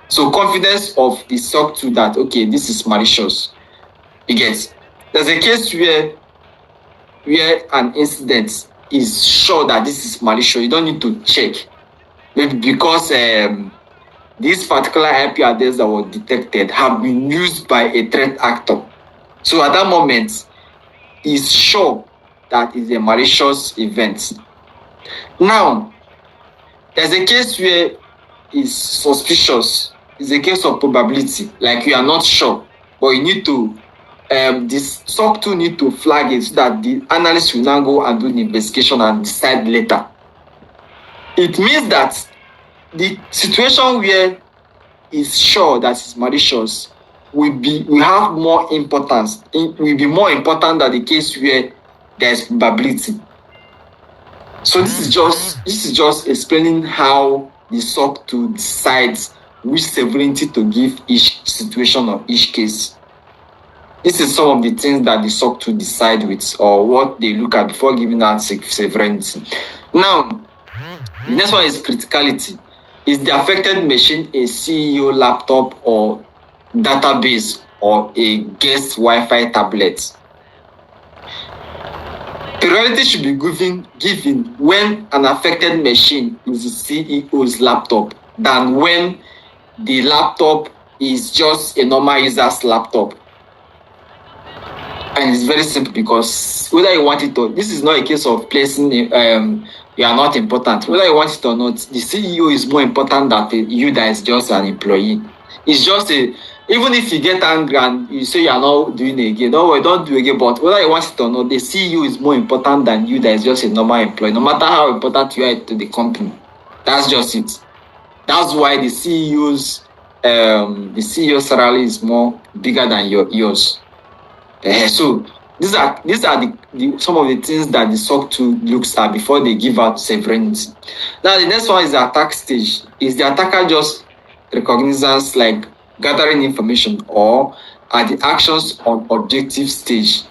So confidence of the SOC 2 that, okay, this is malicious. You get. There's a case where an incident is sure that this is malicious. You don't need to check. Maybe because this particular IP address that was detected have been used by a threat actor. So at that moment, is sure that it's a malicious event. Now, there's a case where it's suspicious. It's a case of probability, like you are not sure, but you need to, this SOC 2 need to flag it so that the analyst will now go and do the investigation and decide later. It means that the situation where is sure that it's malicious will have more importance. It will be more important than the case where there's probability. So this is just explaining how the SOC 2 decides which severity to give each situation or each case. This is some of the things that the SOC 2 decide with, or what they look at before giving out severity. Now, the next one is criticality. Is the affected machine a CEO laptop or database or a guest Wi-Fi tablet? Priority should be given when an affected machine is the CEO's laptop than when the laptop is just a normal user's laptop. And it's very simple because whether you want it or this is not a case of placing you are not important. Whether you want it or not, the CEO is more important than you that is just an employee. It's just even if you get angry and you say you are not doing it again, no, don't do it again. But whether you want it or not, the CEO is more important than you that is just a normal employee. No matter how important you are to the company, that's just it. That's why the CEO's salary is more bigger than yours. So these are some of the things that the SOC 2 looks at before they give out severity. Now the next one is the attack stage. Is the attacker just recognizance like gathering information, or are the actions on objective stage?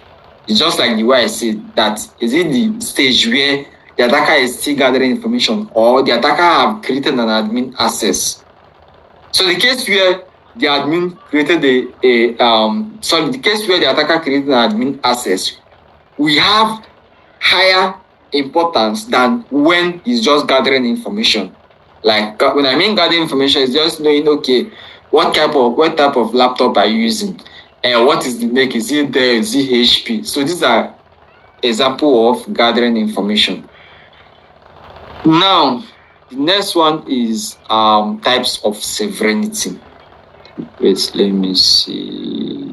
It's just like the way I said that is it the stage where the attacker is still gathering information, or the attacker have created an admin access. So the case where the admin created the case where the attacker created an admin access, we have higher importance than when he's just gathering information. Like when I mean gathering information, it's just knowing, okay, what type of laptop are you using, and what is the make? Is it Dell? Is it HP? So these are example of gathering information. Now, the next one is types of severity. Wait, let me see.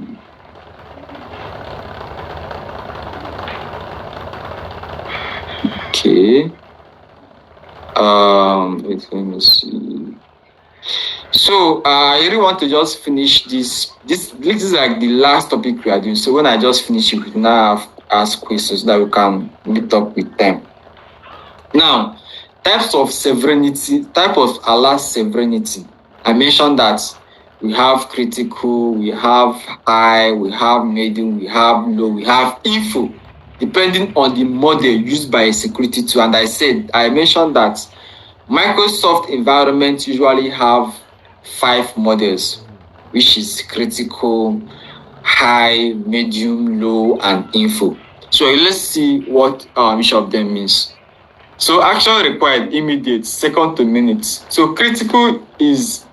Okay. Wait, let me see. So I really want to just finish this. This is like the last topic we are doing. So when I just finish it, we can now ask questions that we can meet up with them. Now, types of severity, type of alert severity. I mentioned that we have critical, we have high, we have medium, we have low, we have info, depending on the model used by a security tool. And I mentioned that Microsoft environments usually have 5 models, which is critical, high, medium, low, and info. So let's see what each of them means. So action required, immediate, second to minutes. So critical is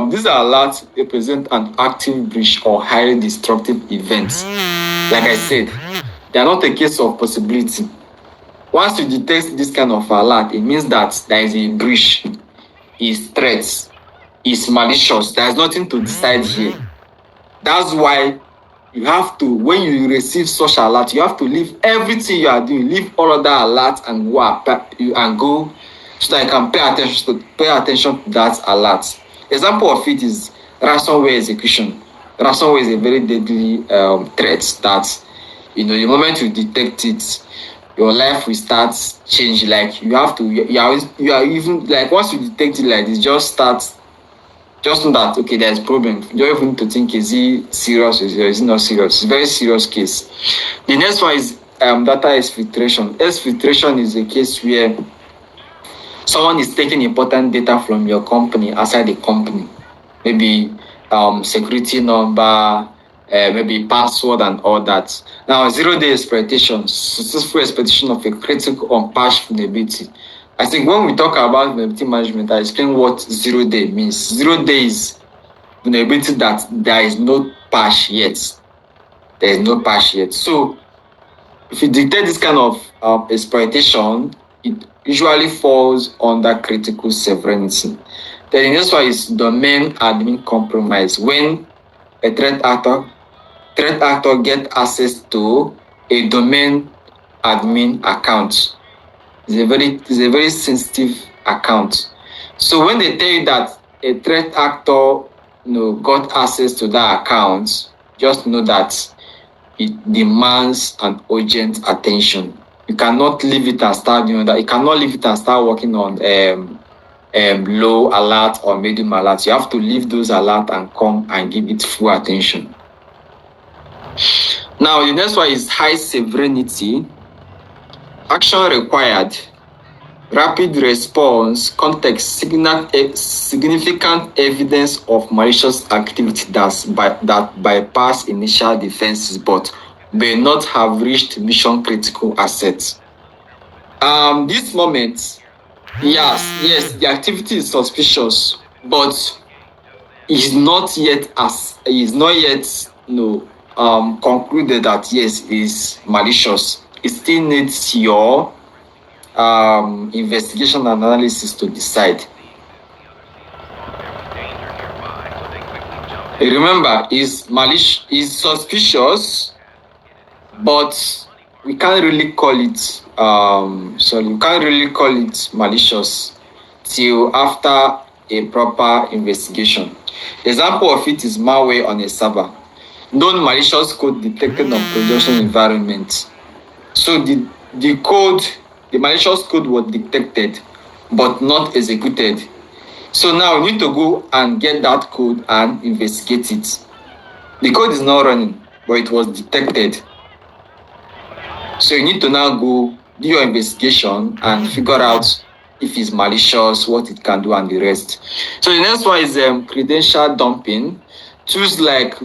these are alerts represent an active breach or highly destructive event. Like I said, they are not a case of possibility. Once you detect this kind of alert, it means that there is a breach, is threats, is malicious. There is nothing to decide here. That's why you have to, when you receive such alert, you have to leave everything you are doing, leave all other alerts and go so that I can pay attention to that alert. Example of it is ransomware execution. Ransomware is a very deadly threat that, the moment you detect it, your life will start change. Like you have to, you are even like once you detect it like this, just know that okay, there's problem. You don't even need to think, is it serious or is it not serious? It's a very serious case. The next one is data exfiltration. Exfiltration is a case where someone is taking important data from your company outside the company, maybe security number, maybe password and all that. Now, 0-day exploitation, successful exploitation of a critical unpatched vulnerability. I think when we talk about vulnerability management, I explain what 0-day means. 0-day is vulnerability that there is no patch yet. There is no patch yet. So if you detect this kind of exploitation, it usually falls under critical sovereignty. Then the next one is domain admin compromise. When a threat actor get access to a domain admin account, it's a very sensitive account. So when they tell you that a threat actor got access to that account, just know that it demands an urgent attention. You cannot leave it and start doing that. You cannot leave it and start working on low alert or medium alert. You have to leave those alert and come and give it full attention. Now, the next one is high severity. Action required. Rapid response, context, significant evidence of malicious activity that bypass initial defenses but may not have reached mission critical assets. This moment, yes, the activity is suspicious, but is not yet concluded that yes, is malicious. It still needs your investigation and analysis to decide. Remember, is suspicious, but we can't really call it malicious till after a proper investigation. Example of it is malware on a server. Known malicious code detected on production environment. So the malicious code was detected but not executed. So now we need to go and get that code and investigate it. The code is not running, but it was detected. So you need to now go do your investigation and figure out if it's malicious, what it can do, and the rest. So the next one is credential dumping. Tools like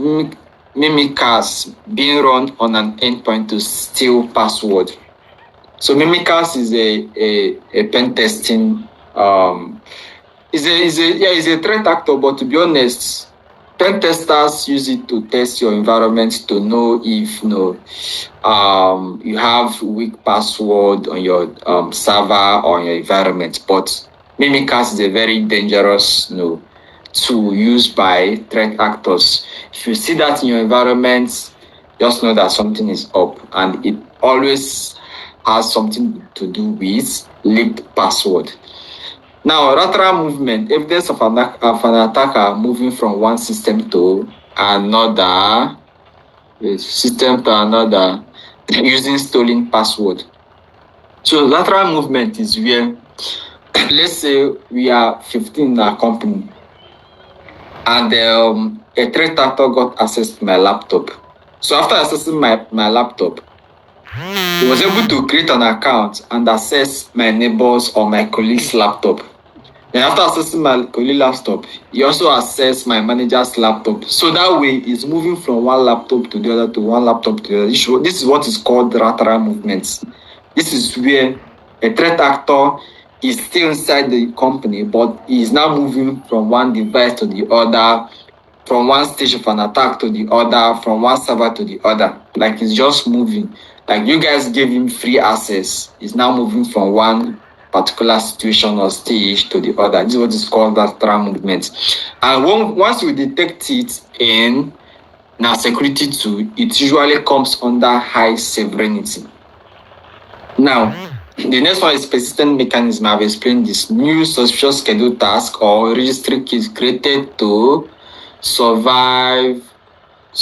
Mimikatz being run on an endpoint to steal password. So Mimikatz is a pen testing. Is a threat actor, but to be honest, pen testers use it to test your environment to know if you have weak password on your server or your environment. But Mimikatz is a very dangerous tool used by threat actors. If you see that in your environment, just know that something is up, and it always has something to do with leaked password. Now, lateral movement, evidence of an attacker moving from one system to another, using stolen password. So lateral movement is where, let's say we are 15 in our company, and a threat actor got access to my laptop. So after accessing my laptop, he was able to create an account and access my neighbor's or my colleague's laptop. Then after accessing my colleague's laptop, he also accessed my manager's laptop. So that way, he's moving from one laptop to the other to one laptop to the other. This is what is called lateral movements. This is where a threat actor is still inside the company, but he is now moving from one device to the other, from one stage of an attack to the other, from one server to the other. Like he's just moving. Like you guys gave him free access. He's now moving from one particular situation or stage to the other. This is what is called lateral movement. And once we detect it in our security tool, it usually comes under high severity. Now, The next one is persistent mechanism. I've explained this. New suspicious schedule task or registry keys created to survive a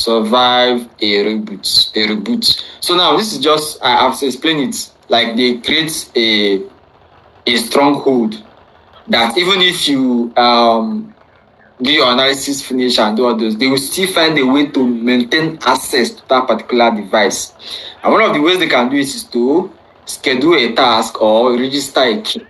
reboot. So now this is just I have to explain it. Like they create a stronghold that even if you do your analysis finish and do all those, they will still find a way to maintain access to that particular device. And one of the ways they can do it is to schedule a task or register a key.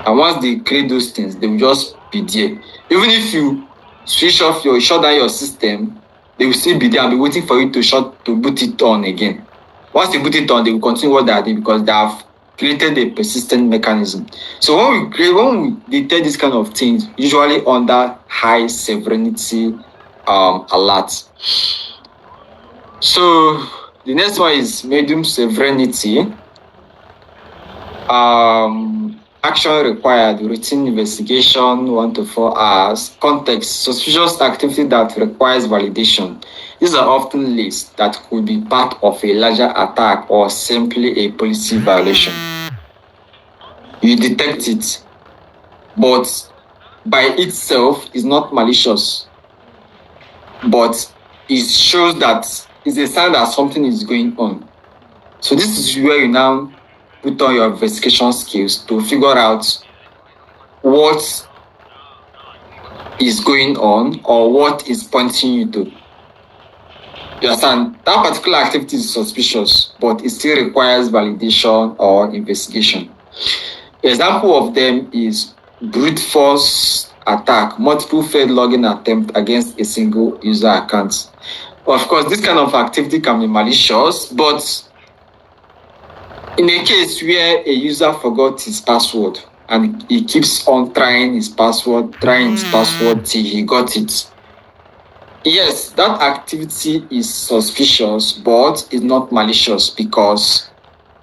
And once they create those things, they will just be there. Even if you shut down your system, they will still be there and be waiting for you to boot it on again. Once they boot it on, they will continue what they are doing because they have created a persistent mechanism. So when we detect this kind of things, usually under high severity alerts. So the next one is medium severity. Action required, routine investigation, 1 to 4 hours. Context, suspicious activity that requires validation. These are often lists that could be part of a larger attack or simply a policy violation. You detect it, but by itself is not malicious, but it shows that it's a sign that something is going on. So this is where you now put on your investigation skills to figure out what is going on or what is pointing you to. You understand? That particular activity is suspicious, but it still requires validation or investigation. Example of them is brute force attack, multiple failed login attempt against a single user account. Of course, this kind of activity can be malicious, but in a case where a user forgot his password and he keeps on trying his password till he got it. Yes, that activity is suspicious, but it's not malicious because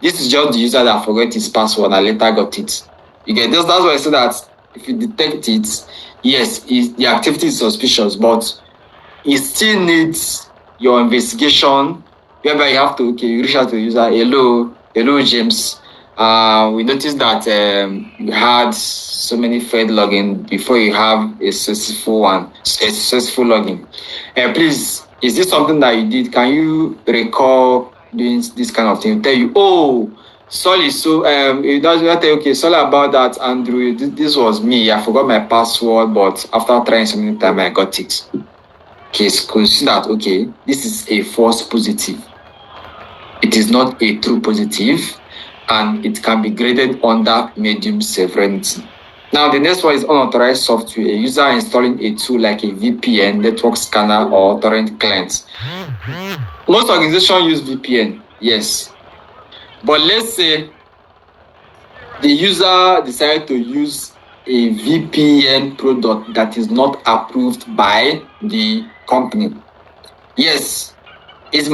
this is just the user that forgot his password and later got it. You get this? That's why I say that if you detect it, yes, the activity is suspicious, but it still needs your investigation, whereby you have to you reach out to the user. Hello, James. We noticed that you had so many failed login before you have a successful login. Please, is this something that you did? Can you recall doing this kind of thing? Tell you, oh, sorry. So it doesn't tell okay, sorry about that, Andrew. This was me. I forgot my password, but after trying so many times, I got it. Okay, consider that okay, this is a false positive. It is not a true positive, and it can be graded under medium severity. Now, the next one is unauthorized software. A user installing a tool like a VPN, network scanner, or torrent client. Most organizations use VPN, yes. But let's say the user decided to use a VPN product that is not approved by the company. Yes, it's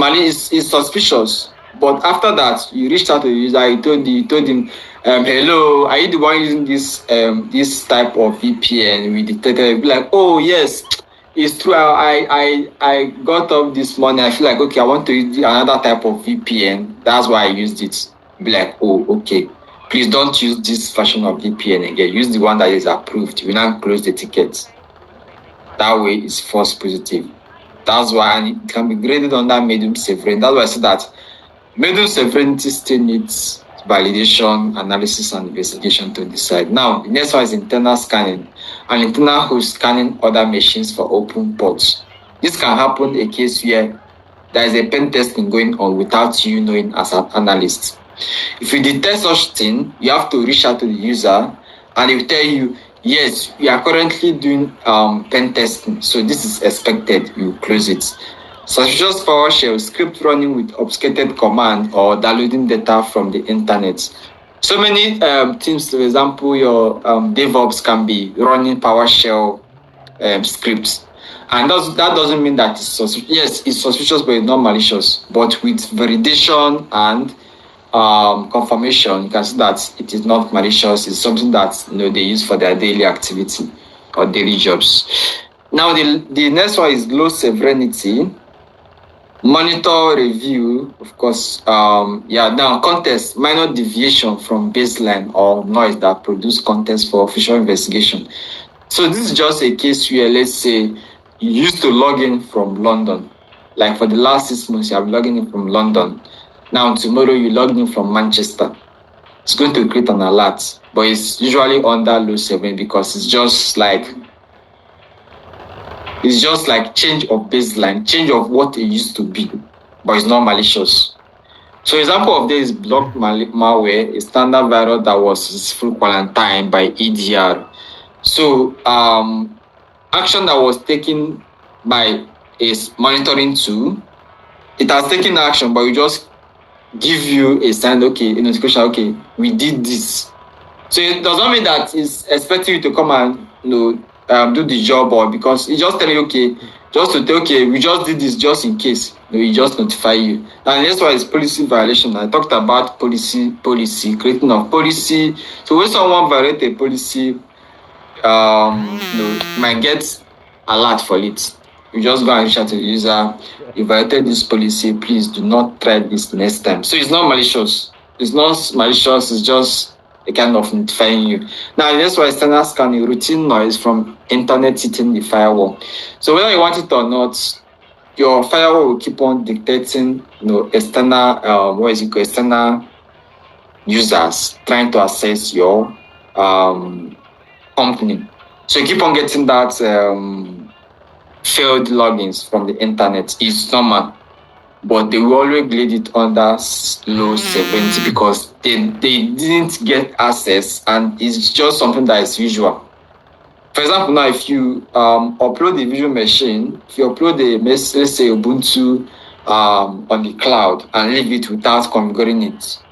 suspicious. But after that, you reached out to the user, you told him, hello, are you the one using this type of VPN? We detected, be like, oh yes, it's true. I got up this morning. I feel like okay, I want to use another type of VPN. That's why I used it. Be like, oh, okay. Please don't use this version of VPN again. Use the one that is approved. We now close the ticket. That way it's false positive. That's why, and it can be graded under medium severity. That's why I said that medium severity still needs validation, analysis, and investigation to decide. Now, the next one is internal scanning. An internal host scanning other machines for open ports. This can happen in a case where there is a pen testing going on without you knowing as an analyst. If you detect such thing, you have to reach out to the user and they will tell you, yes, we are currently doing pen testing, so this is expected. You close it. Suspicious PowerShell script running with obfuscated command or downloading data from the internet. So many things, for example, your DevOps can be running PowerShell scripts. And that doesn't mean that it's suspicious. Yes, it's suspicious, but it's not malicious. But with validation and confirmation, you can see that it is not malicious. It's something that they use for their daily activity or daily jobs. Now, the next one is low severity. Monitor, review, of course. Now context, minor deviation from baseline or noise that produce context for official investigation. So this is just a case where, let's say, you used to log in from London. Like for the last 6 months, you have logging in from London. Now tomorrow you log in from Manchester. It's going to create an alert, but it's usually under low 7 because it's just like change of baseline, change of what it used to be, but it's not malicious. So example of this is block malware, a standard virus that was successful quarantine by EDR. So action that was taken by a monitoring tool, it has taken action, but we just give you a sign, okay, a notification, okay, we did this. So it does not mean that it's expecting you to come and do the job, or because it just tell you, okay, just to tell, okay, we just did this just in case. We just notify you. And that's why it's policy violation. I talked about policy, creating of policy. So when someone violates a policy, you might get alert for it. You just go and reach out to the user. You violated this policy. Please do not try this next time. So it's not malicious. It's not malicious. It's just a kind of notifying you. Now, that's why external scanning, routine noise from internet hitting the firewall. So whether you want it or not, your firewall will keep on dictating, external, external users trying to access your company. So you keep on getting that failed logins from the internet. It's normal, but they will always grade it under low 70 because they didn't get access, and it's just something that is usual. For example, now if you upload the visual machine, if you upload let's say Ubuntu on the cloud and leave it without configuring it,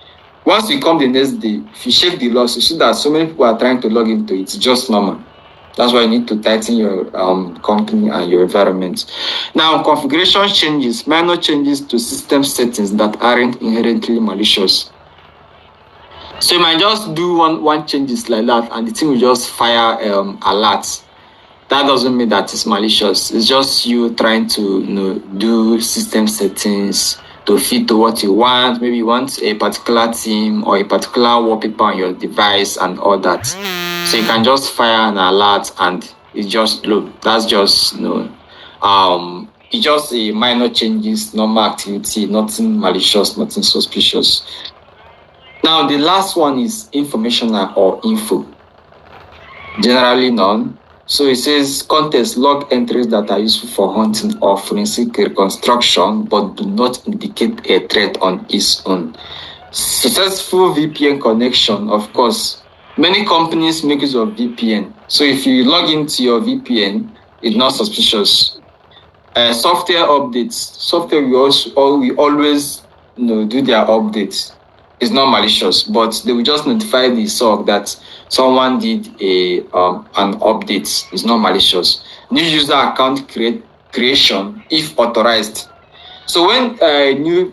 once you come the next day, if you check the logs, you see that so many people are trying to log into it. It's just normal. That's why you need to tighten your company and your environment. Now, configuration changes, minor changes to system settings that aren't inherently malicious. So you might just do one changes like that, and the thing will just fire alerts. That doesn't mean that it's malicious. It's just you trying to do system settings to fit to what you want. Maybe you want a particular theme or a particular wallpaper on your device and all that. So you can just fire an alert and it's just low. That's just it's just a minor changes, normal activity, nothing malicious, nothing suspicious. Now the last one is informational or info. Generally none. So it says context log entries that are useful for hunting or forensic reconstruction but do not indicate a threat on its own. Successful VPN connection, of course. Many companies make use of VPN. So if you log into your VPN, it's not suspicious. Software updates. Software we always do their updates. It's not malicious, but they will just notify the SOC that someone did an update. It's not malicious. New user account creation if authorized. So when a new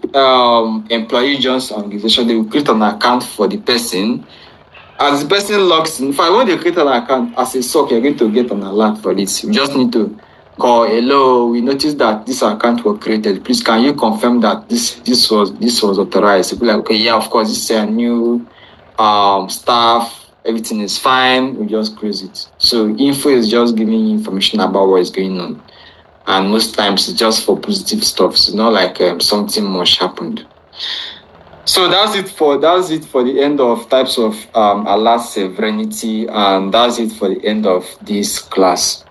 employee joins the organization, they will create an account for the person. As the person logs in, if I want to create an account as a SOC, you're going to get an alert for this. You just need to call, hello, we noticed that this account was created. Please, can you confirm that this was authorized? You'll be like, okay, yeah, of course, this is a new staff, everything is fine. We just close it. So info is just giving you information about what is going on. And most times it's just for positive stuff. It's not like something much happened. So that's it for the end of types of alert severity, and that's it for the end of this class.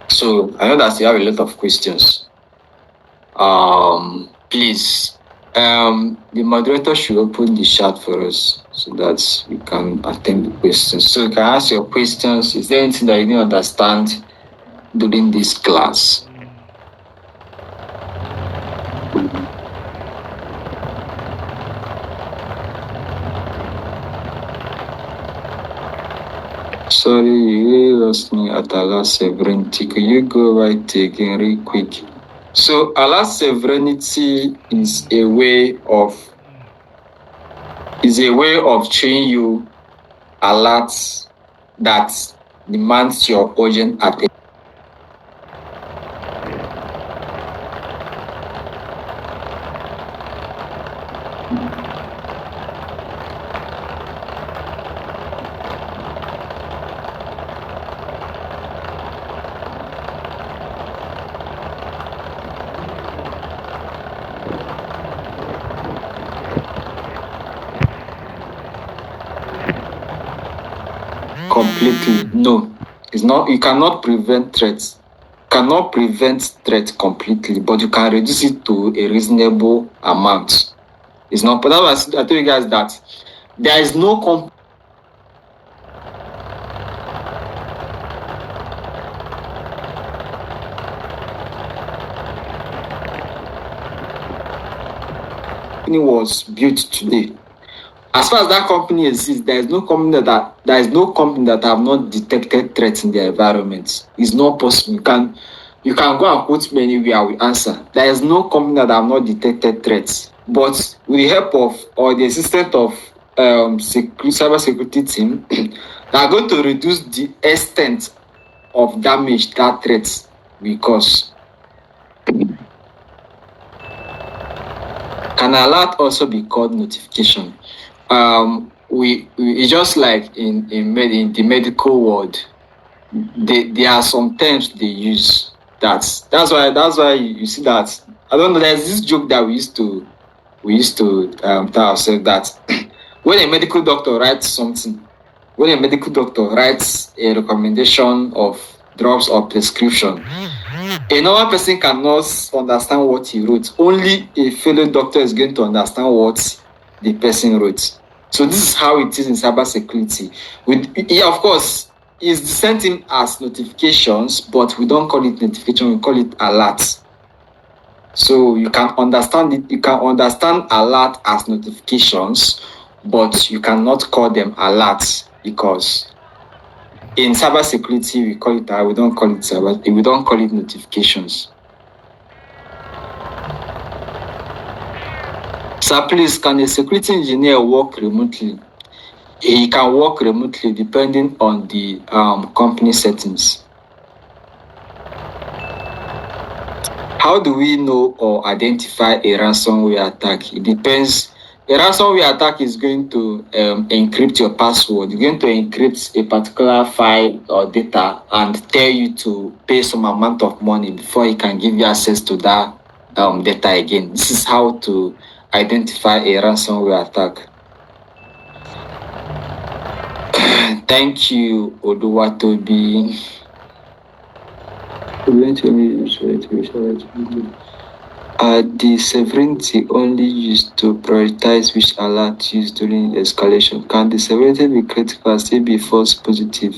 So I know that you have a lot of questions. Please, the moderator should open the chat for us so that we can attend the questions. So you can ask your questions. Is there anything that you didn't understand during this class? Sorry, you lost me at alert severity. Could you go right again real quick? So alert severity is a way of showing you alerts that demands your urgent attention. completely. No, it's not. You cannot prevent threats. Cannot prevent threat completely, but you can reduce it to a reasonable amount. It's not. But that's why I told you guys that there is no company was built today. As far as that company exists, there is no company that have not detected threats in their environment. It's not possible. You can go and quote me anywhere, we answer. There is no company that have not detected threats. But with the help of or the assistance of cybersecurity team, they are going to reduce the extent of damage that threats will cause. Can alert also be called notification? We just like in the medical world, there are some terms they use. That's why you see that. I don't know. There's this joke that we used to tell ourselves that when a medical doctor writes something, when a medical doctor writes a recommendation of drugs or prescription, a normal person cannot understand what he wrote. Only a fellow doctor is going to understand what the person wrote. So this is how it is in cybersecurity. Yeah, of course, it's the same thing as notifications, but we don't call it notification, we call it alerts. So you can understand it, you can understand alert as notifications, but you cannot call them alerts because in cybersecurity we call it we don't call it notifications. So please, can a security engineer work remotely? He can work remotely depending on the company settings. How do we know or identify a ransomware attack? It depends. A ransomware attack is going to encrypt your password. It's going to encrypt a particular file or data and tell you to pay some amount of money before it can give you access to that data again. This is how to identify a ransomware attack. Thank you, Oduwatobi. Are the severity only used to prioritize which alert used during escalation? Can the severity be critical and still be false positive?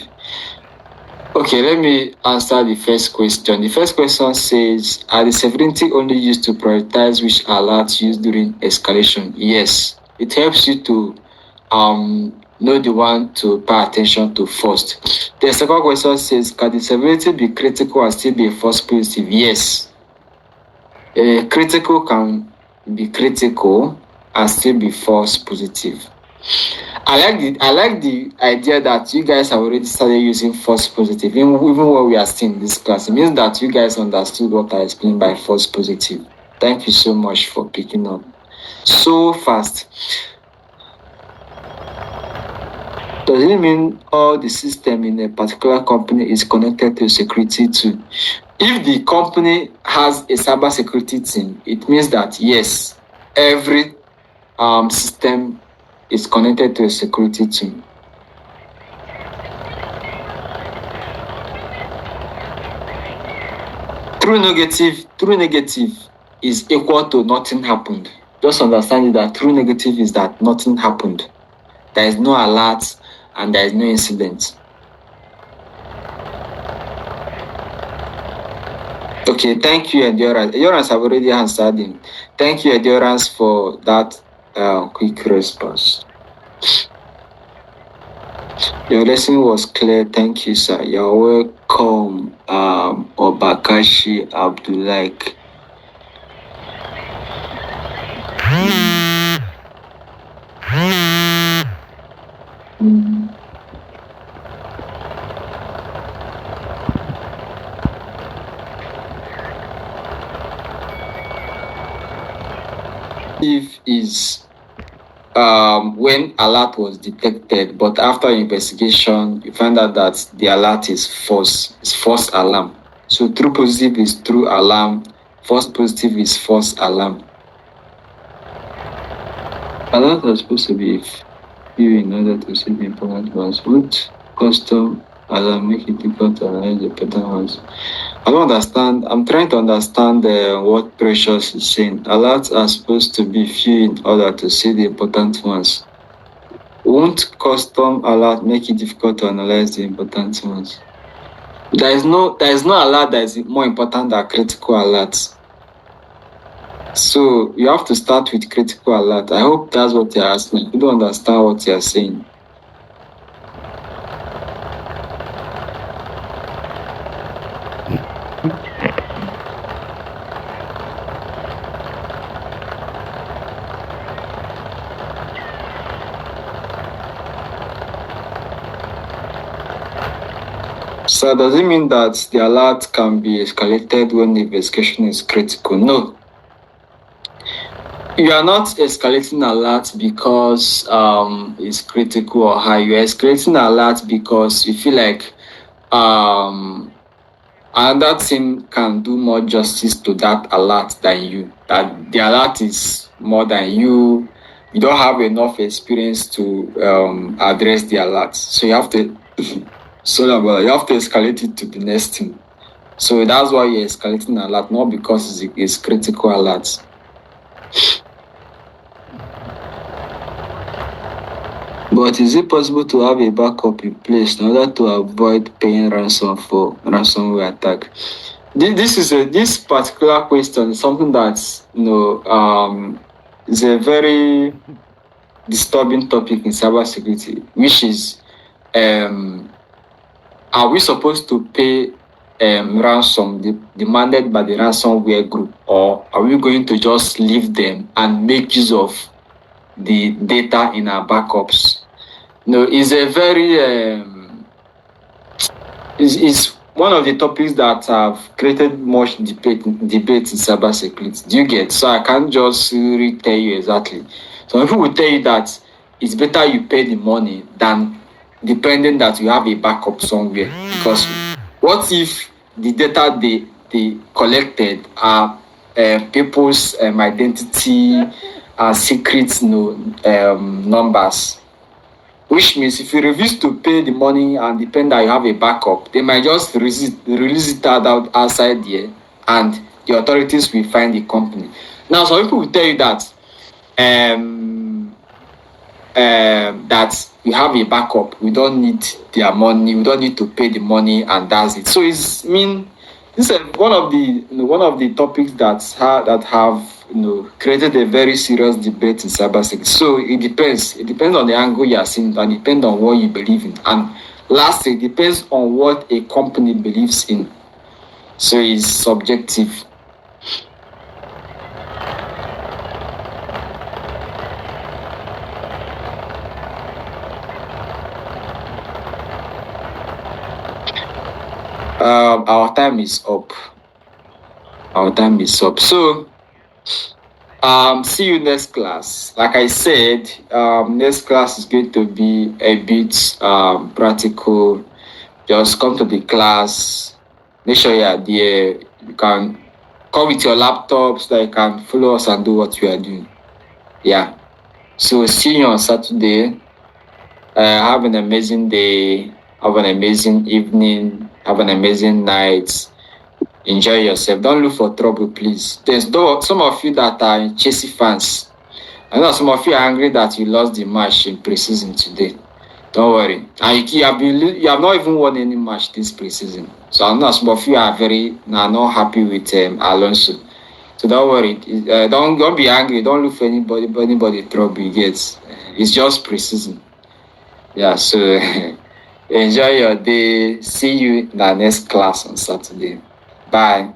Okay, let me answer the first question. The first question says, are the severity only used to prioritize which alert used during escalation? Yes, it helps you to know the one to pay attention to first. The second question says, can the severity be critical and still be a false positive? Yes. Critical can be critical and still be false positive. I like the idea that you guys have already started using false positive, even when we are still in this class. It means that you guys understood what I explained by false positive. Thank you so much for picking up so fast. Does it mean all the system in a particular company is connected to a security tool? If the company has a cybersecurity team, it means that yes, every system is connected to a security team. True negative is equal to nothing happened. Just understand that true negative is that nothing happened. There is no alert and there is no incident. Okay, thank you, Endurance. Endurance, I've already answered him. Thank you, Endurance, for that quick response. Your lesson was clear. Thank you, sir. You're welcome, Obakashi Abdullah. If is when alert was detected, but after investigation, you find out that the alert is false. It's false alarm. So true positive is true alarm. False positive is false alarm. Alert are supposed to be few in order to see the important ones. What? custom alarm make it difficult to analyze the pattern ones. I don't understand. I'm trying to understand what Precious is saying. Alerts are supposed to be few in order to see the important ones. Won't custom alert make it difficult to analyze the important ones? There is no alert that is more important than critical alerts. So you have to start with critical alert. I hope that's what you're asking. You don't understand what you're saying. So does it mean that the alert can be escalated when the investigation is critical? No. You are not escalating alert because it's critical or high. You're escalating alert because you feel like another team can do more justice to that alert than you. That the alert is more than you. You don't have enough experience to address the alert. So you have to you have to escalate it to the next team. So that's why you're escalating alert, not because it's critical alert. But is it possible to have a backup in place in order to avoid paying ransom for ransomware attack? This particular question is something that is a very disturbing topic in cybersecurity, which is are we supposed to pay ransom demanded by the ransomware group, or are we going to just leave them and make use of the data in our backups? No, it's a very is one of the topics that have created much debate in cybersecurity. Do you get? So I can't just really tell you exactly. Some people will tell you that it's better you pay the money than depending that you have a backup somewhere. Because what if the data they collected are people's identity and secret numbers? Which means if you refuse to pay the money and depend that you have a backup, they might just release it outside there, and the authorities will find the company. Now, some people will tell you um, that we have a backup, we don't need their money, we don't need to pay the money, and that's it. So this is one of the topics that have created a very serious debate in cybersecurity. So it depends. It depends on the angle you are seeing, and depends on what you believe in. And lastly, it depends on what a company believes in. So it's subjective. Our time is up. So see you next class. Like I said, next class is going to be a bit practical. Just come to the class. Make sure you are there. You can come with your laptop so that you can follow us and do what we are doing. Yeah. So see you on Saturday. Have an amazing day. Have an amazing evening. Have an amazing night. Enjoy yourself. Don't look for trouble, please. There's some of you that are Chelsea fans. I know some of you are angry that you lost the match in preseason today. Don't worry. And you have not even won any match this preseason. So I know some of you are not happy with Alonso. So don't worry. Don't be angry. Don't look for anybody trouble. You get. It's just preseason. Yeah. So enjoy your day. See you in the next class on Saturday. Bye.